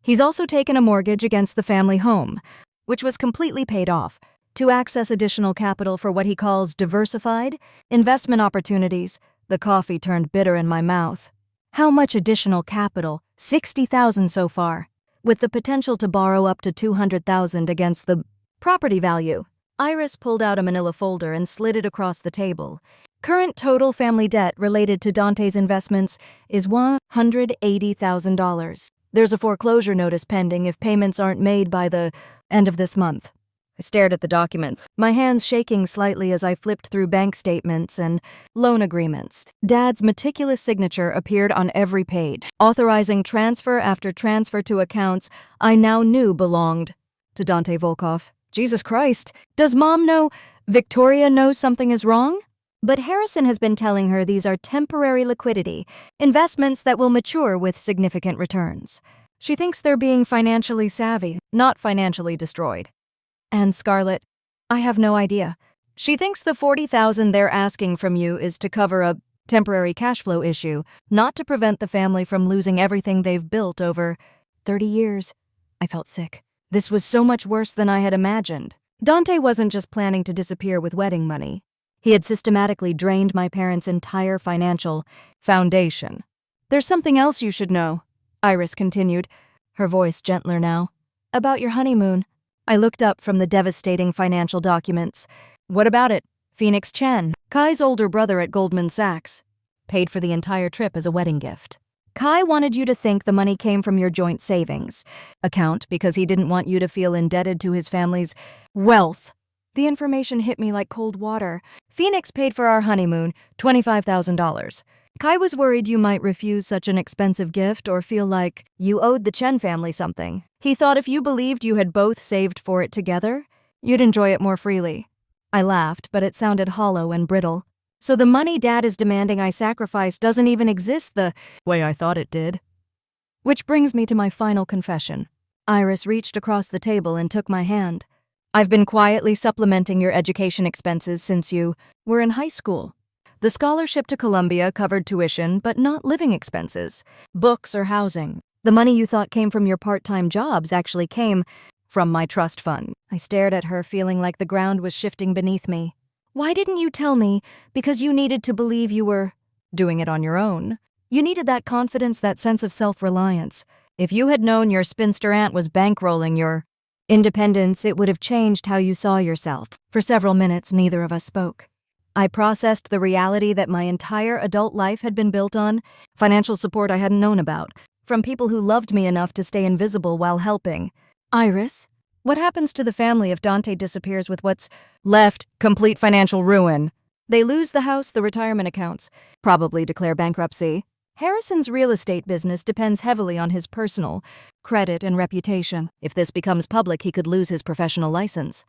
Speaker 1: He's also taken a mortgage against the family home, which was completely paid off, to access additional capital for what he calls diversified investment opportunities. The coffee turned bitter in my mouth. How much additional capital? $60,000 so far, with the potential to borrow up to $200,000 against the property value. Iris pulled out a manila folder and slid it across the table. Current total family debt related to Dante's investments is $180,000. There's a foreclosure notice pending if payments aren't made by the end of this month. I stared at the documents, my hands shaking slightly as I flipped through bank statements and loan agreements. Dad's meticulous signature appeared on every page, authorizing transfer after transfer to accounts I now knew belonged to Dante Volkov. Jesus Christ, does Mom know? Victoria knows something is wrong? But Harrison has been telling her these are temporary liquidity, investments that will mature with significant returns. She thinks they're being financially savvy, not financially destroyed. And Scarlett, I have no idea. She thinks the $40,000 they're asking from you is to cover a Temporary cash flow issue, not to prevent the family from losing everything they've built over 30 years. I felt sick. This was so much worse than I had imagined. Dante wasn't just planning to disappear with wedding money. He had systematically drained my parents' entire financial foundation. There's something else you should know, Iris continued, her voice gentler now. About your honeymoon. I looked up from the devastating financial documents. What about it? Phoenix Chen, Kai's older brother at Goldman Sachs, paid for the entire trip as a wedding gift. Kai wanted you to think the money came from your joint savings account because he didn't want you to feel indebted to his family's wealth. The information hit me like cold water. Phoenix paid for our honeymoon, $25,000. Kai was worried you might refuse such an expensive gift or feel like you owed the Chen family something. He thought if you believed you had both saved for it together, you'd enjoy it more freely. I laughed, but it sounded hollow and brittle. So the money Dad is demanding I sacrifice doesn't even exist the way I thought it did. Which brings me to my final confession. Iris reached across the table and took my hand. I've been quietly supplementing your education expenses since you were in high school. The scholarship to Columbia covered tuition, but not living expenses, books or housing. The money you thought came from your part-time jobs actually came from my trust fund. I stared at her, feeling like the ground was shifting beneath me. Why didn't you tell me? Because you needed to believe you were doing it on your own. You needed that confidence, that sense of self-reliance. If you had known your spinster aunt was bankrolling your independence, it would have changed how you saw yourself. For several minutes, neither of us spoke. I processed the reality that my entire adult life had been built on financial support I hadn't known about, from people who loved me enough to stay invisible while helping. Iris, what happens to the family if Dante disappears with what's left? Complete financial ruin. They lose the house, the retirement accounts, probably declare bankruptcy. Harrison's real estate business depends heavily on his personal credit and reputation. If this becomes public, he could lose his professional license.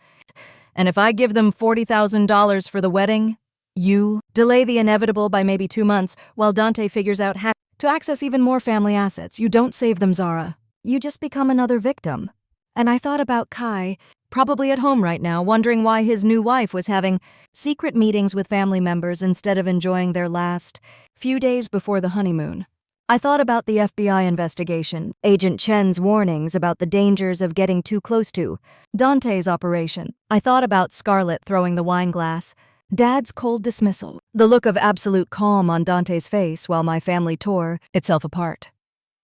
Speaker 1: And if I give them $40,000 for the wedding, you delay the inevitable by maybe 2 months while Dante figures out how to access even more family assets. You don't save them, Zara. You just become another victim. And I thought about Kai, probably at home right now, wondering why his new wife was having secret meetings with family members instead of enjoying their last few days before the honeymoon. I thought about the FBI investigation, Agent Chen's warnings about the dangers of getting too close to Dante's operation. I thought about Scarlett throwing the wine glass, Dad's cold dismissal, the look of absolute calm on Dante's face while my family tore itself apart.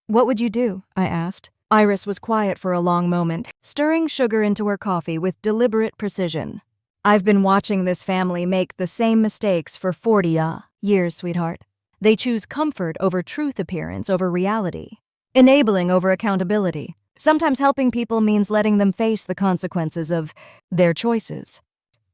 Speaker 1: What would you do? I asked. Iris was quiet for a long moment, stirring sugar into her coffee with deliberate precision. I've been watching this family make the same mistakes for 40 years, sweetheart. They choose comfort over truth, appearance over reality, enabling over accountability. Sometimes helping people means letting them face the consequences of their choices,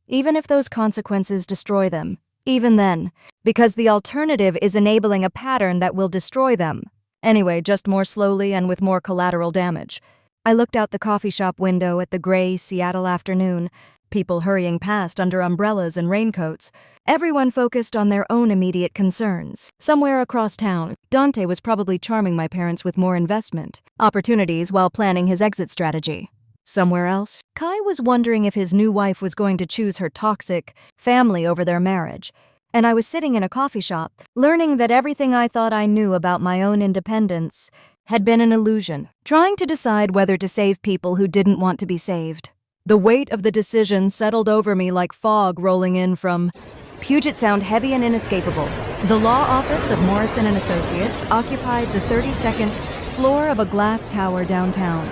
Speaker 1: even if those consequences destroy them. Even then, because the alternative is enabling a pattern that will destroy them. Anyway, just more slowly and with more collateral damage. I looked out the coffee shop window at the gray Seattle afternoon, people hurrying past under umbrellas and raincoats, everyone focused on their own immediate concerns. Somewhere across town, Dante was probably charming my parents with more investment opportunities while planning his exit strategy. Somewhere else, Kai was wondering if his new wife was going to choose her toxic family over their marriage. And I was sitting in a coffee shop, learning that everything I thought I knew about my own independence had been an illusion, trying to decide whether to save people who didn't want to be saved. The weight of the decision settled over me like fog rolling in from Puget Sound, heavy and inescapable. The law office of Morrison & Associates occupied the 32nd floor of a glass tower downtown,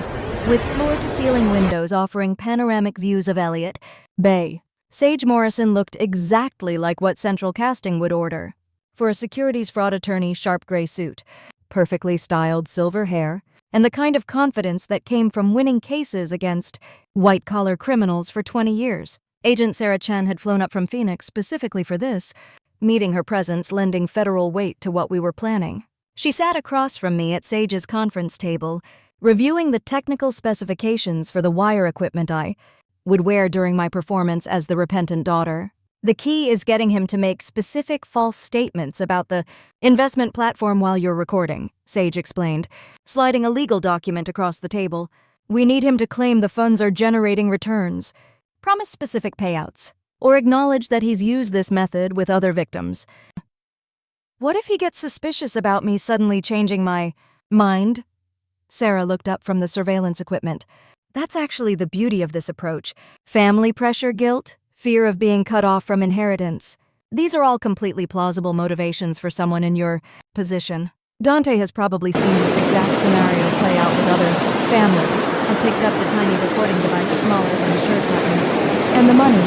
Speaker 1: with floor-to-ceiling windows offering panoramic views of Elliott Bay. Sage Morrison looked exactly like what Central Casting would order. For a securities fraud attorney, sharp gray suit, perfectly styled silver hair, and the kind of confidence that came from winning cases against white-collar criminals for 20 years. Agent Sarah Chen had flown up from Phoenix specifically for this, meeting her presence lending federal weight to what we were planning. She sat across from me at Sage's conference table, reviewing the technical specifications for the wire equipment I would wear during my performance as the repentant daughter. The key is getting him to make specific false statements about the investment platform while you're recording, Sage explained, sliding a legal document across the table. We need him to claim the funds are generating returns, promise specific payouts, or acknowledge that he's used this method with other victims. What if he gets suspicious about me suddenly changing my mind? Sarah looked up from the surveillance equipment. That's actually the beauty of this approach. Family pressure, guilt, fear of being cut off from inheritance. These are all completely plausible motivations for someone in your position. Dante has probably seen this exact scenario play out with other families. I picked up the tiny recording device smaller than a shirt button. And the money.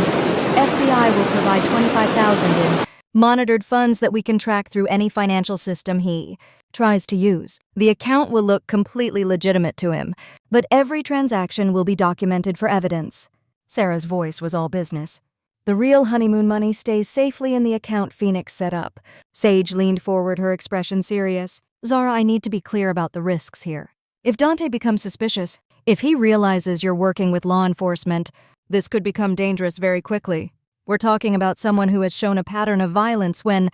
Speaker 1: FBI will provide $25,000 in monitored funds that we can track through any financial system he tries to use. The account will look completely legitimate to him, but every transaction will be documented for evidence. Sarah's voice was all business. The real honeymoon money stays safely in the account Phoenix set up. Sage leaned forward, her expression serious. Zara, I need to be clear about the risks here. If Dante becomes suspicious, if he realizes you're working with law enforcement, this could become dangerous very quickly. We're talking about someone who has shown a pattern of violence when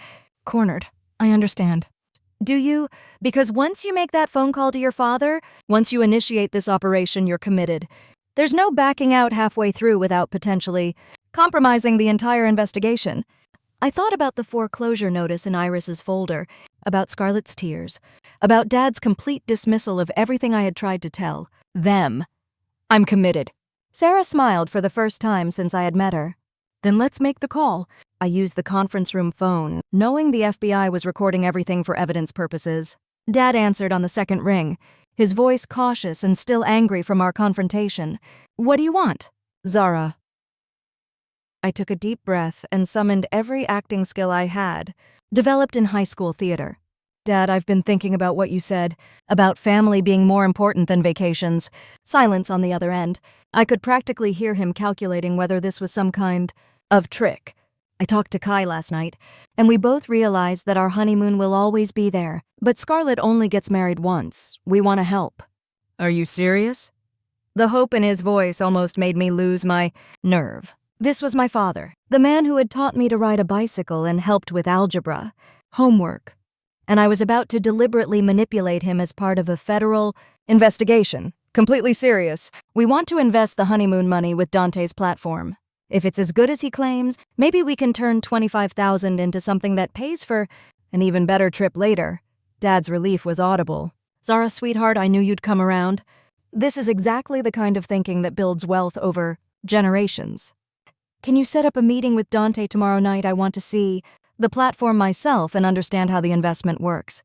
Speaker 1: cornered. I understand. Do you? Because once you make that phone call to your father, once you initiate this operation, you're committed. There's no backing out halfway through without potentially compromising the entire investigation. I thought about the foreclosure notice in Iris's folder, about Scarlett's tears, about Dad's complete dismissal of everything I had tried to tell them. I'm committed. Sarah smiled for the first time since I had met her. Then let's make the call. I used the conference room phone, knowing the FBI was recording everything for evidence purposes. Dad answered on the second ring, his voice cautious and still angry from our confrontation. What do you want? Zara. I took a deep breath and summoned every acting skill I had, developed in high school theater. Dad, I've been thinking about what you said, about family being more important than vacations. Silence on the other end. I could practically hear him calculating whether this was some kind of trick. I talked to Kai last night, and we both realized that our honeymoon will always be there. But Scarlett only gets married once. We want to help. Are you serious? The hope in his voice almost made me lose my nerve. This was my father, the man who had taught me to ride a bicycle and helped with algebra, homework. And I was about to deliberately manipulate him as part of a federal investigation. Completely serious. We want to invest the honeymoon money with Dante's platform. If it's as good as he claims, maybe we can turn $25,000 into something that pays for an even better trip later. Dad's relief was audible. Zara, sweetheart, I knew you'd come around. This is exactly the kind of thinking that builds wealth over generations. Can you set up a meeting with Dante tomorrow night? I want to see the platform myself and understand how the investment works.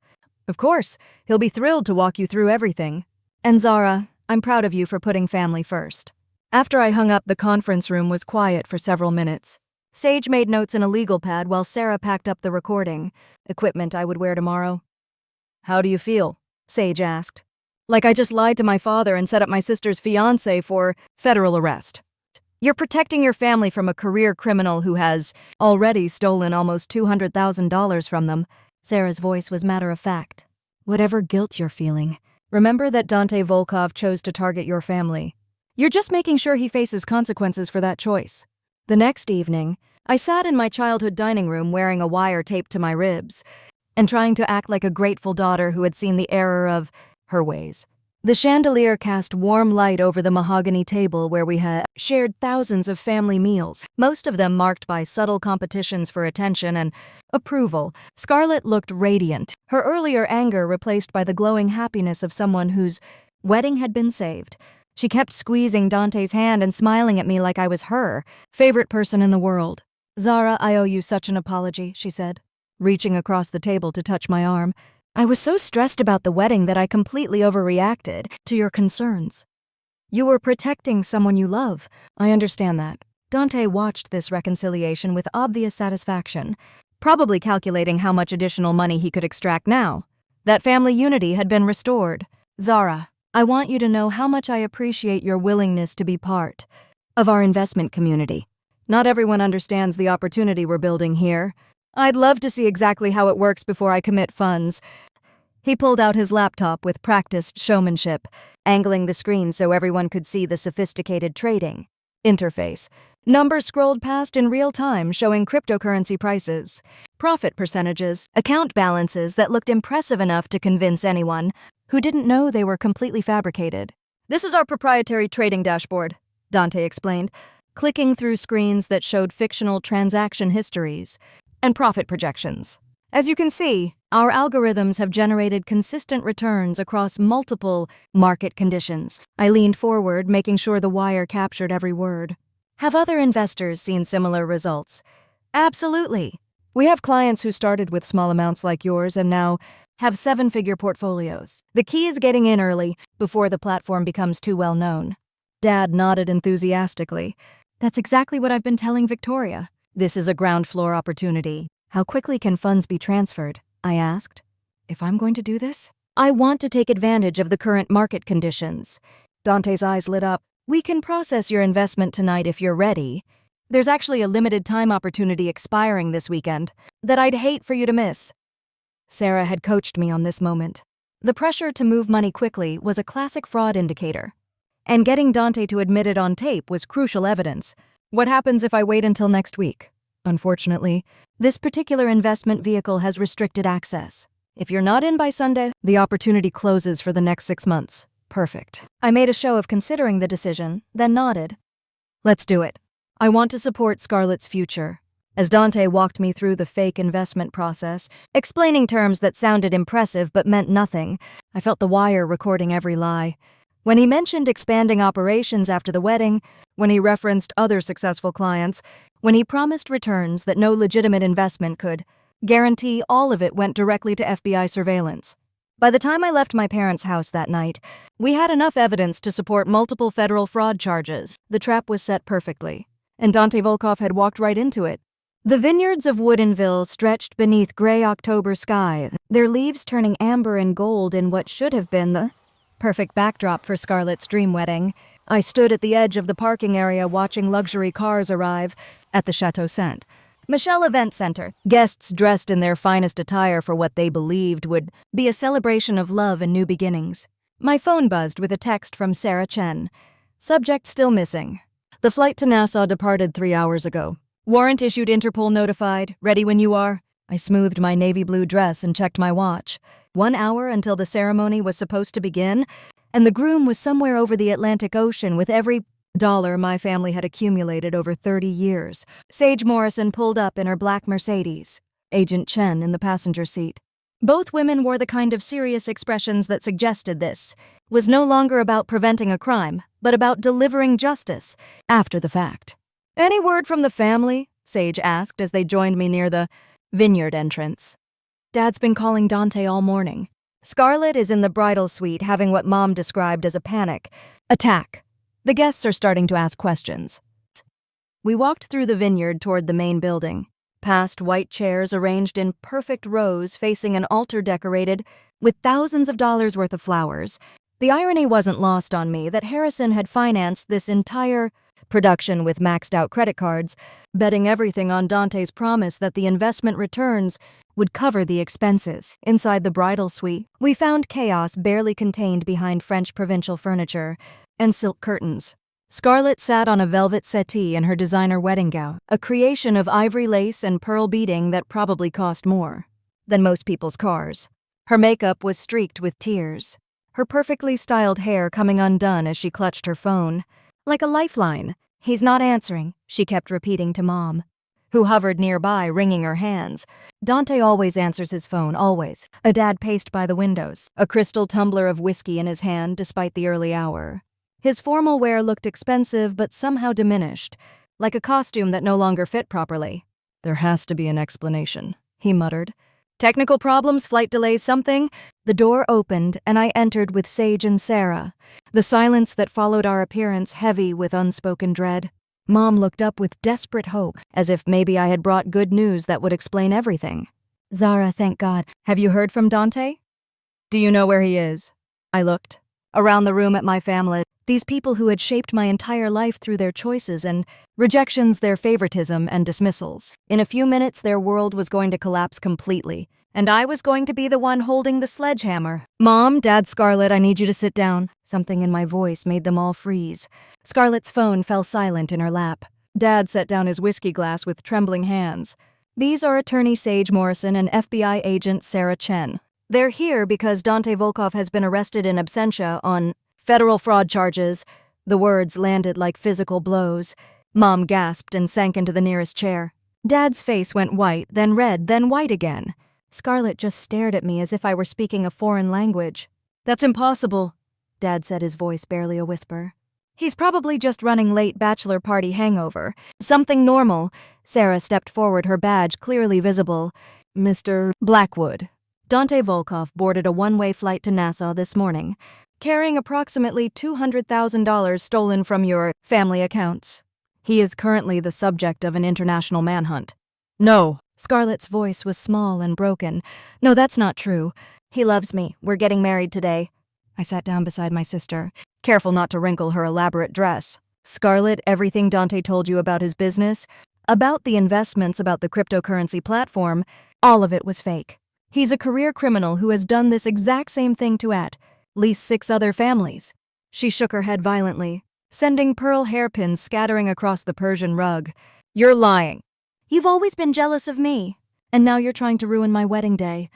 Speaker 1: Of course, he'll be thrilled to walk you through everything. And Zara, I'm proud of you for putting family first. After I hung up, the conference room was quiet for several minutes. Sage made notes in a legal pad while Sarah packed up the recording equipment I would wear tomorrow. How do you feel? Sage asked. Like I just lied to my father and set up my sister's fiance for federal arrest. You're protecting your family from a career criminal who has already stolen almost $200,000 from them. Sarah's voice was matter of fact. Whatever guilt you're feeling, remember that Dante Volkov chose to target your family. You're just making sure he faces consequences for that choice. The next evening, I sat in my childhood dining room wearing a wire taped to my ribs and trying to act like a grateful daughter who had seen the error of her ways. The chandelier cast warm light over the mahogany table where we had shared thousands of family meals, most of them marked by subtle competitions for attention and approval. Scarlett looked radiant, her earlier anger replaced by the glowing happiness of someone whose wedding had been saved. She kept squeezing Dante's hand and smiling at me like I was her favorite person in the world. Zara, I owe you such an apology, she said, reaching across the table to touch my arm. I was so stressed about the wedding that I completely overreacted to your concerns. You were protecting someone you love. I understand that. Dante watched this reconciliation with obvious satisfaction, probably calculating how much additional money he could extract now. That family unity had been restored. Zara, I want you to know how much I appreciate your willingness to be part of our investment community. Not everyone understands the opportunity we're building here. I'd love to see exactly how it works before I commit funds. He pulled out his laptop with practiced showmanship, angling the screen so everyone could see the sophisticated trading interface. Numbers scrolled past in real time showing cryptocurrency prices, profit percentages, account balances that looked impressive enough to convince anyone who didn't know they were completely fabricated. This is our proprietary trading dashboard, Dante explained, clicking through screens that showed fictional transaction histories and profit projections. As you can see, our algorithms have generated consistent returns across multiple market conditions. I leaned forward, making sure the wire captured every word. Have other investors seen similar results? Absolutely. We have clients who started with small amounts like yours and now have seven-figure portfolios. The key is getting in early, before the platform becomes too well known. Dad nodded enthusiastically. That's exactly what I've been telling Victoria. This is a ground floor opportunity. How quickly can funds be transferred? I asked. If I'm going to do this? I want to take advantage of the current market conditions. Dante's eyes lit up. We can process your investment tonight if you're ready. There's actually a limited time opportunity expiring this weekend that I'd hate for you to miss. Sarah had coached me on this moment. The pressure to move money quickly was a classic fraud indicator. And getting Dante to admit it on tape was crucial evidence. What happens if I wait until next week? Unfortunately, this particular investment vehicle has restricted access. If you're not in by Sunday, the opportunity closes for the next 6 months. Perfect. I made a show of considering the decision, then nodded. Let's do it. I want to support Scarlett's future. As Dante walked me through the fake investment process, explaining terms that sounded impressive but meant nothing, I felt the wire recording every lie. When he mentioned expanding operations after the wedding, when he referenced other successful clients, when he promised returns that no legitimate investment could guarantee, all of it went directly to FBI surveillance. By the time I left my parents' house that night, we had enough evidence to support multiple federal fraud charges. The trap was set perfectly, and Dante Volkov had walked right into it. The vineyards of Woodinville stretched beneath gray October sky, their leaves turning amber and gold in what should have been the perfect backdrop for Scarlett's dream wedding. I stood at the edge of the parking area watching luxury cars arrive at the Chateau Saint Michel Event Center. Guests dressed in their finest attire for what they believed would be a celebration of love and new beginnings. My phone buzzed with a text from Sarah Chen. Subject still missing. The flight to Nassau departed 3 hours ago. Warrant issued, Interpol notified. Ready when you are. I smoothed my navy blue dress and checked my watch. 1 hour until the ceremony was supposed to begin, and the groom was somewhere over the Atlantic Ocean with every dollar my family had accumulated over 30 years. Sage Morrison pulled up in her black Mercedes, Agent Chen in the passenger seat. Both women wore the kind of serious expressions that suggested this was no longer about preventing a crime, but about delivering justice after the fact. Any word from the family? Sage asked as they joined me near the vineyard entrance. Dad's been calling Dante all morning. Scarlett is in the bridal suite having what Mom described as a panic attack. The guests are starting to ask questions. We walked through the vineyard toward the main building, past white chairs arranged in perfect rows facing an altar decorated with thousands of dollars worth of flowers. The irony wasn't lost on me that Harrison had financed this entire production with maxed-out credit cards, betting everything on Dante's promise that the investment returns would cover the expenses. Inside the bridal suite, we found chaos barely contained behind French provincial furniture and silk curtains. Scarlett sat on a velvet settee in her designer wedding gown, a creation of ivory lace and pearl beading that probably cost more than most people's cars. Her makeup was streaked with tears, her perfectly styled hair coming undone as she clutched her phone. Like a lifeline. He's not answering, she kept repeating to Mom, who hovered nearby, wringing her hands. Dante always answers his phone, always. A dad paced by the windows, a crystal tumbler of whiskey in his hand despite the early hour. His formal wear looked expensive but somehow diminished, like a costume that no longer fit properly. There has to be an explanation, he muttered. Technical problems, flight delays, something? The door opened and I entered with Sage and Sarah, the silence that followed our appearance heavy with unspoken dread. Mom looked up with desperate hope, as if maybe I had brought good news that would explain everything. Zara, thank God. Have you heard from Dante? Do you know where he is? I looked around the room at my family, these people who had shaped my entire life through their choices and rejections, their favoritism and dismissals. In a few minutes, their world was going to collapse completely, and I was going to be the one holding the sledgehammer. Mom, Dad, Scarlett, I need you to sit down. Something in my voice made them all freeze. Scarlett's phone fell silent in her lap. Dad set down his whiskey glass with trembling hands. These are Attorney Sage Morrison and FBI Agent Sarah Chen. They're here because Dante Volkov has been arrested in absentia on federal fraud charges. The words landed like physical blows. Mom gasped and sank into the nearest chair. Dad's face went white, then red, then white again. Scarlett just stared at me as if I were speaking a foreign language. That's impossible, Dad said, his voice barely a whisper. He's probably just running late bachelor party hangover. Something normal. Sarah stepped forward, her badge clearly visible. Mr. Blackwood. Dante Volkov boarded a one-way flight to Nassau this morning, carrying approximately $200,000 stolen from your family accounts. He is currently the subject of an international manhunt. No. Scarlett's voice was small and broken. No, that's not true. He loves me. We're getting married today. I sat down beside my sister, careful not to wrinkle her elaborate dress. Scarlett, everything Dante told you about his business, about the investments, about the cryptocurrency platform, all of it was fake. He's a career criminal who has done this exact same thing to at least 6 other families. She shook her head violently, sending pearl hairpins scattering across the Persian rug. You're lying. You've always been jealous of me, and now you're trying to ruin my wedding day.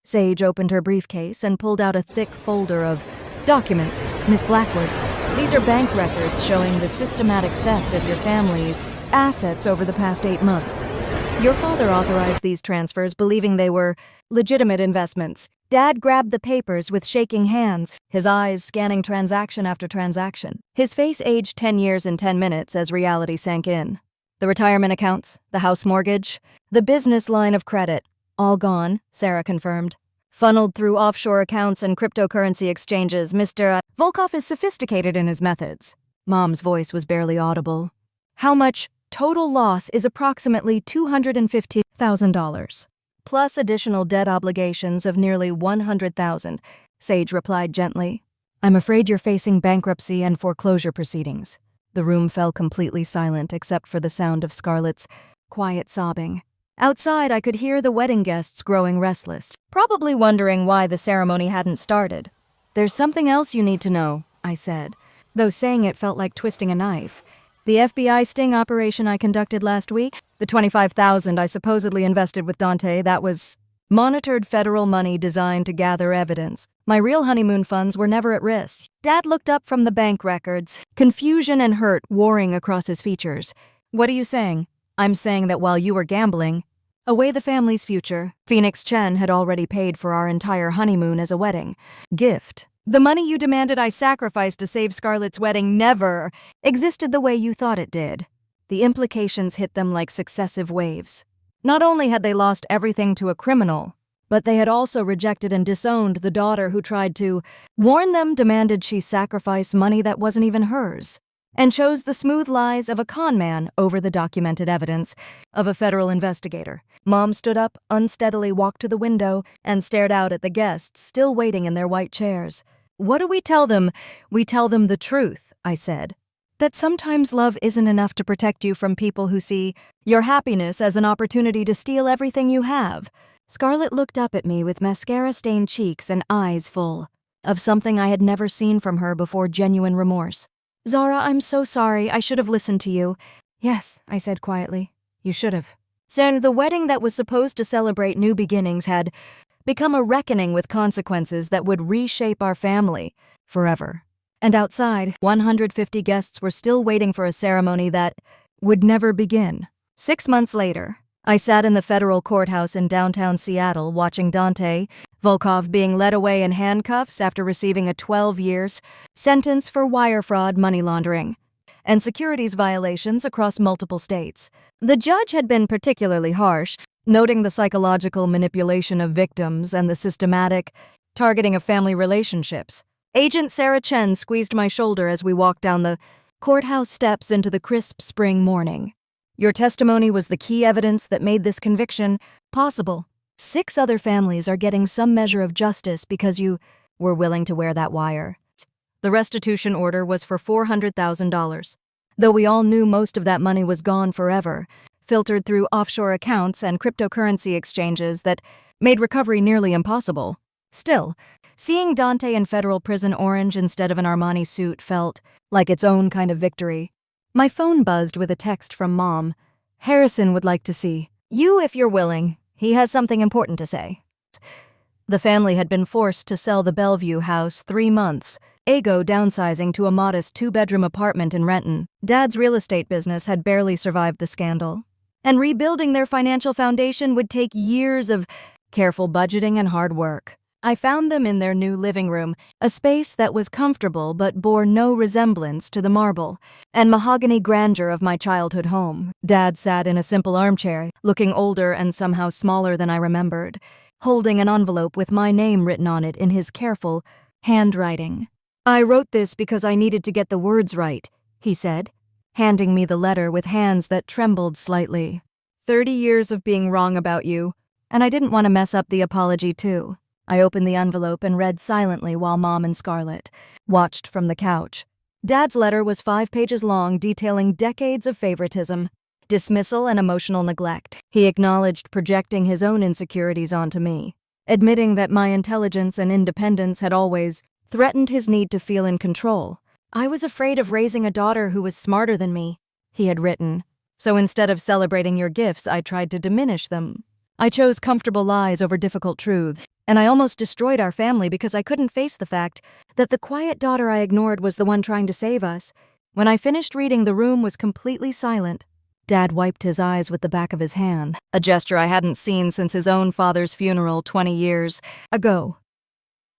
Speaker 1: Sage opened her briefcase and pulled out a thick folder of documents. Miss Blackwood, these are bank records showing the systematic theft of your family's assets over the past 8 months. Your father authorized these transfers, believing they were legitimate investments. Dad grabbed the papers with shaking hands, his eyes scanning transaction after transaction. His face aged 10 years in 10 minutes as reality sank in. The retirement accounts, the house mortgage, the business line of credit, all gone, Sarah confirmed. Funneled through offshore accounts and cryptocurrency exchanges, Mr. Volkov is sophisticated in his methods. Mom's voice was barely audible. How much? Total loss is approximately $250,000, plus additional debt obligations of nearly $100,000, Sage replied gently. I'm afraid you're facing bankruptcy and foreclosure proceedings. The room fell completely silent except for the sound of Scarlett's quiet sobbing. Outside, I could hear the wedding guests growing restless, probably wondering why the ceremony hadn't started. There's something else you need to know, I said, though saying it felt like twisting a knife. The FBI sting operation I conducted last week, the $25,000 I supposedly invested with Dante, that was monitored federal money designed to gather evidence. My real honeymoon funds were never at risk. Dad looked up from the bank records, confusion and hurt warring across his features. What are you saying? I'm saying that while you were gambling away the family's future, Phoenix Chen had already paid for our entire honeymoon as a wedding gift. The money you demanded I sacrifice to save Scarlett's wedding never existed the way you thought it did. The implications hit them like successive waves. Not only had they lost everything to a criminal, but they had also rejected and disowned the daughter who tried to warn them, demanded she sacrifice money that wasn't even hers, and chose the smooth lies of a con man over the documented evidence of a federal investigator. Mom stood up, unsteadily walked to the window, and stared out at the guests still waiting in their white chairs. What do we tell them? We tell them the truth, I said. That sometimes love isn't enough to protect you from people who see your happiness as an opportunity to steal everything you have. Scarlett looked up at me with mascara-stained cheeks and eyes full of something I had never seen from her before, genuine remorse. Zara, I'm so sorry. I should have listened to you. Yes, I said quietly. You should have. Soon, the wedding that was supposed to celebrate new beginnings had become a reckoning with consequences that would reshape our family forever. And outside, 150 guests were still waiting for a ceremony that would never begin. 6 months later, I sat in the federal courthouse in downtown Seattle watching Dante Volkov being led away in handcuffs after receiving a 12-year sentence for wire fraud, money laundering, and securities violations across multiple states. The judge had been particularly harsh, noting the psychological manipulation of victims and the systematic targeting of family relationships. Agent Sarah Chen squeezed my shoulder as we walked down the courthouse steps into the crisp spring morning. Your testimony was the key evidence that made this conviction possible. 6 other families are getting some measure of justice because you were willing to wear that wire. The restitution order was for $400,000, though we all knew most of that money was gone forever, filtered through offshore accounts and cryptocurrency exchanges that made recovery nearly impossible. Still, seeing Dante in federal prison orange instead of an Armani suit felt like its own kind of victory. My phone buzzed with a text from Mom. Harrison would like to see you if you're willing. He has something important to say. The family had been forced to sell the Bellevue house 3 months ago, downsizing to a modest 2-bedroom apartment in Renton. Dad's real estate business had barely survived the scandal, and rebuilding their financial foundation would take years of careful budgeting and hard work. I found them in their new living room, a space that was comfortable but bore no resemblance to the marble and mahogany grandeur of my childhood home. Dad sat in a simple armchair, looking older and somehow smaller than I remembered, holding an envelope with my name written on it in his careful handwriting. "I wrote this because I needed to get the words right," he said, handing me the letter with hands that trembled slightly. 30 years of being wrong about you, and I didn't want to mess up the apology too. I opened the envelope and read silently while Mom and Scarlett watched from the couch. Dad's letter was 5 pages long, detailing decades of favoritism, dismissal, and emotional neglect. He acknowledged projecting his own insecurities onto me, admitting that my intelligence and independence had always threatened his need to feel in control. "I was afraid of raising a daughter who was smarter than me," he had written. "So instead of celebrating your gifts, I tried to diminish them. I chose comfortable lies over difficult truths, and I almost destroyed our family because I couldn't face the fact that the quiet daughter I ignored was the one trying to save us." When I finished reading, the room was completely silent. Dad wiped his eyes with the back of his hand, a gesture I hadn't seen since his own father's funeral 20 years ago.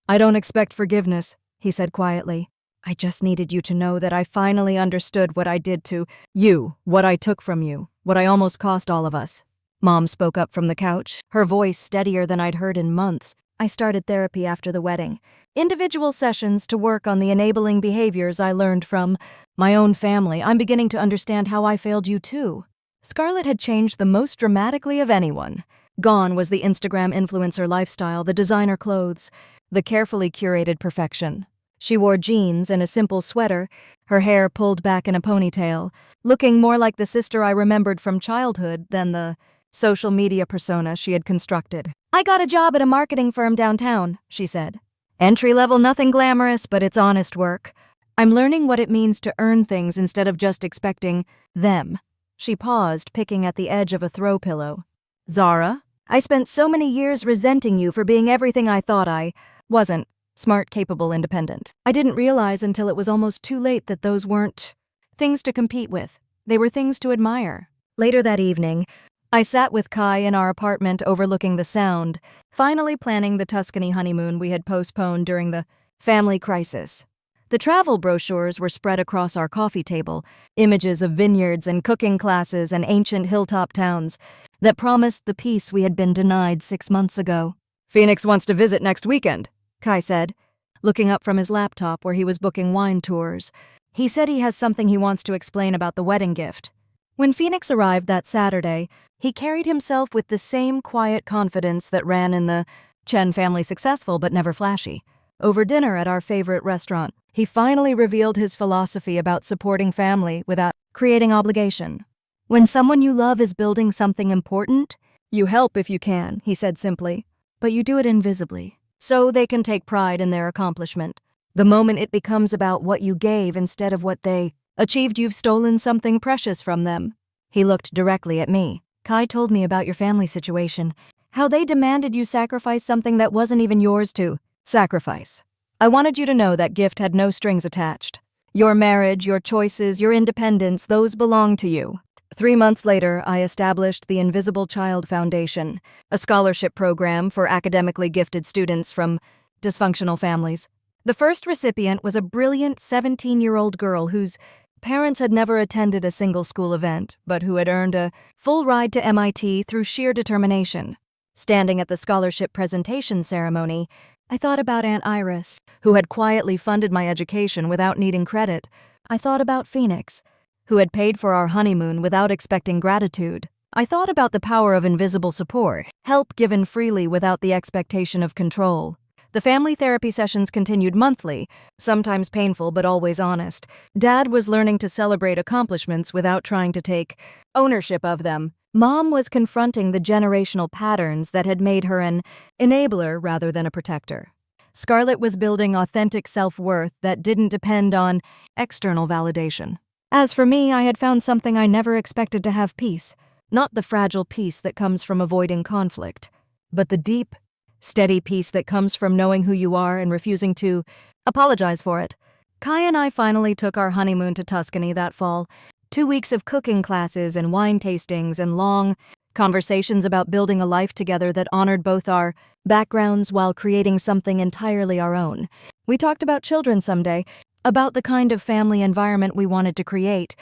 Speaker 1: "I don't expect forgiveness," he said quietly. "I just needed you to know that I finally understood what I did to you, what I took from you, what I almost cost all of us." Mom spoke up from the couch, her voice steadier than I'd heard in months. "I started therapy after the wedding. Individual sessions to work on the enabling behaviors I learned from my own family. I'm beginning to understand how I failed you too." Scarlett had changed the most dramatically of anyone. Gone was the Instagram influencer lifestyle, the designer clothes, the carefully curated perfection. She wore jeans and a simple sweater, her hair pulled back in a ponytail, looking more like the sister I remembered from childhood than the social media persona she had constructed. "I got a job at a marketing firm downtown," she said. "Entry-level, nothing glamorous, but it's honest work. I'm learning what it means to earn things instead of just expecting them." She paused, picking at the edge of a throw pillow. "Zara, I spent so many years resenting you for being everything I thought I wasn't. Smart, capable, independent. I didn't realize until it was almost too late that those weren't things to compete with. They were things to admire." Later that evening, I sat with Kai in our apartment overlooking the Sound, finally planning the Tuscany honeymoon we had postponed during the family crisis. The travel brochures were spread across our coffee table, images of vineyards and cooking classes and ancient hilltop towns that promised the peace we had been denied 6 months ago. "Phoenix wants to visit next weekend," Kai said, looking up from his laptop where he was booking wine tours. "He said he has something he wants to explain about the wedding gift." When Phoenix arrived that Saturday, he carried himself with the same quiet confidence that ran in the Chen family, successful but never flashy. Over dinner at our favorite restaurant, he finally revealed his philosophy about supporting family without creating obligation. "When someone you love is building something important, you help if you can," he said simply, "but you do it invisibly, so they can take pride in their accomplishment. The moment it becomes about what you gave instead of what they achieved, you've stolen something precious from them." He looked directly at me. "Kai told me about your family situation, how they demanded you sacrifice something that wasn't even yours to sacrifice. I wanted you to know that gift had no strings attached. Your marriage, your choices, your independence, those belong to you." 3 months later, I established the Invisible Child Foundation, a scholarship program for academically gifted students from dysfunctional families. The first recipient was a brilliant 17-year-old girl whose parents had never attended a single school event, but who had earned a full ride to MIT through sheer determination. Standing at the scholarship presentation ceremony, I thought about Aunt Iris, who had quietly funded my education without needing credit. I thought about Phoenix, who had paid for our honeymoon without expecting gratitude. I thought about the power of invisible support, help given freely without the expectation of control. The family therapy sessions continued monthly, sometimes painful but always honest. Dad was learning to celebrate accomplishments without trying to take ownership of them. Mom was confronting the generational patterns that had made her an enabler rather than a protector. Scarlett was building authentic self-worth that didn't depend on external validation. As for me, I had found something I never expected to have: peace. Not the fragile peace that comes from avoiding conflict, but the deep, steady peace that comes from knowing who you are and refusing to apologize for it. Kai and I finally took our honeymoon to Tuscany that fall, 2 weeks of cooking classes and wine tastings and long conversations about building a life together that honored both our backgrounds while creating something entirely our own. We talked about children someday, about the kind of family environment we wanted to create,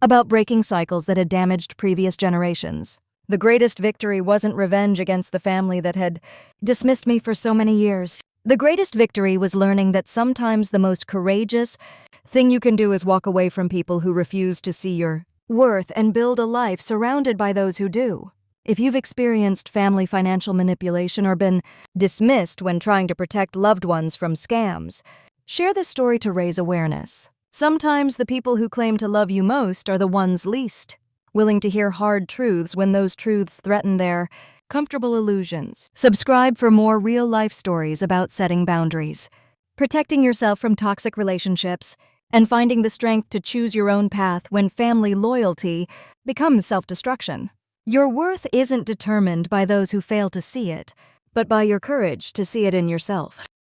Speaker 1: about breaking cycles that had damaged previous generations. The greatest victory wasn't revenge against the family that had dismissed me for so many years. The greatest victory was learning that sometimes the most courageous thing you can do is walk away from people who refuse to see your worth and build a life surrounded by those who do. If you've experienced family financial manipulation or been dismissed when trying to protect loved ones from scams, share this story to raise awareness. Sometimes the people who claim to love you most are the ones least willing to hear hard truths when those truths threaten their comfortable illusions. Subscribe for more real-life stories about setting boundaries, protecting yourself from toxic relationships, and finding the strength to choose your own path when family loyalty becomes self-destruction. Your worth isn't determined by those who fail to see it, but by your courage to see it in yourself.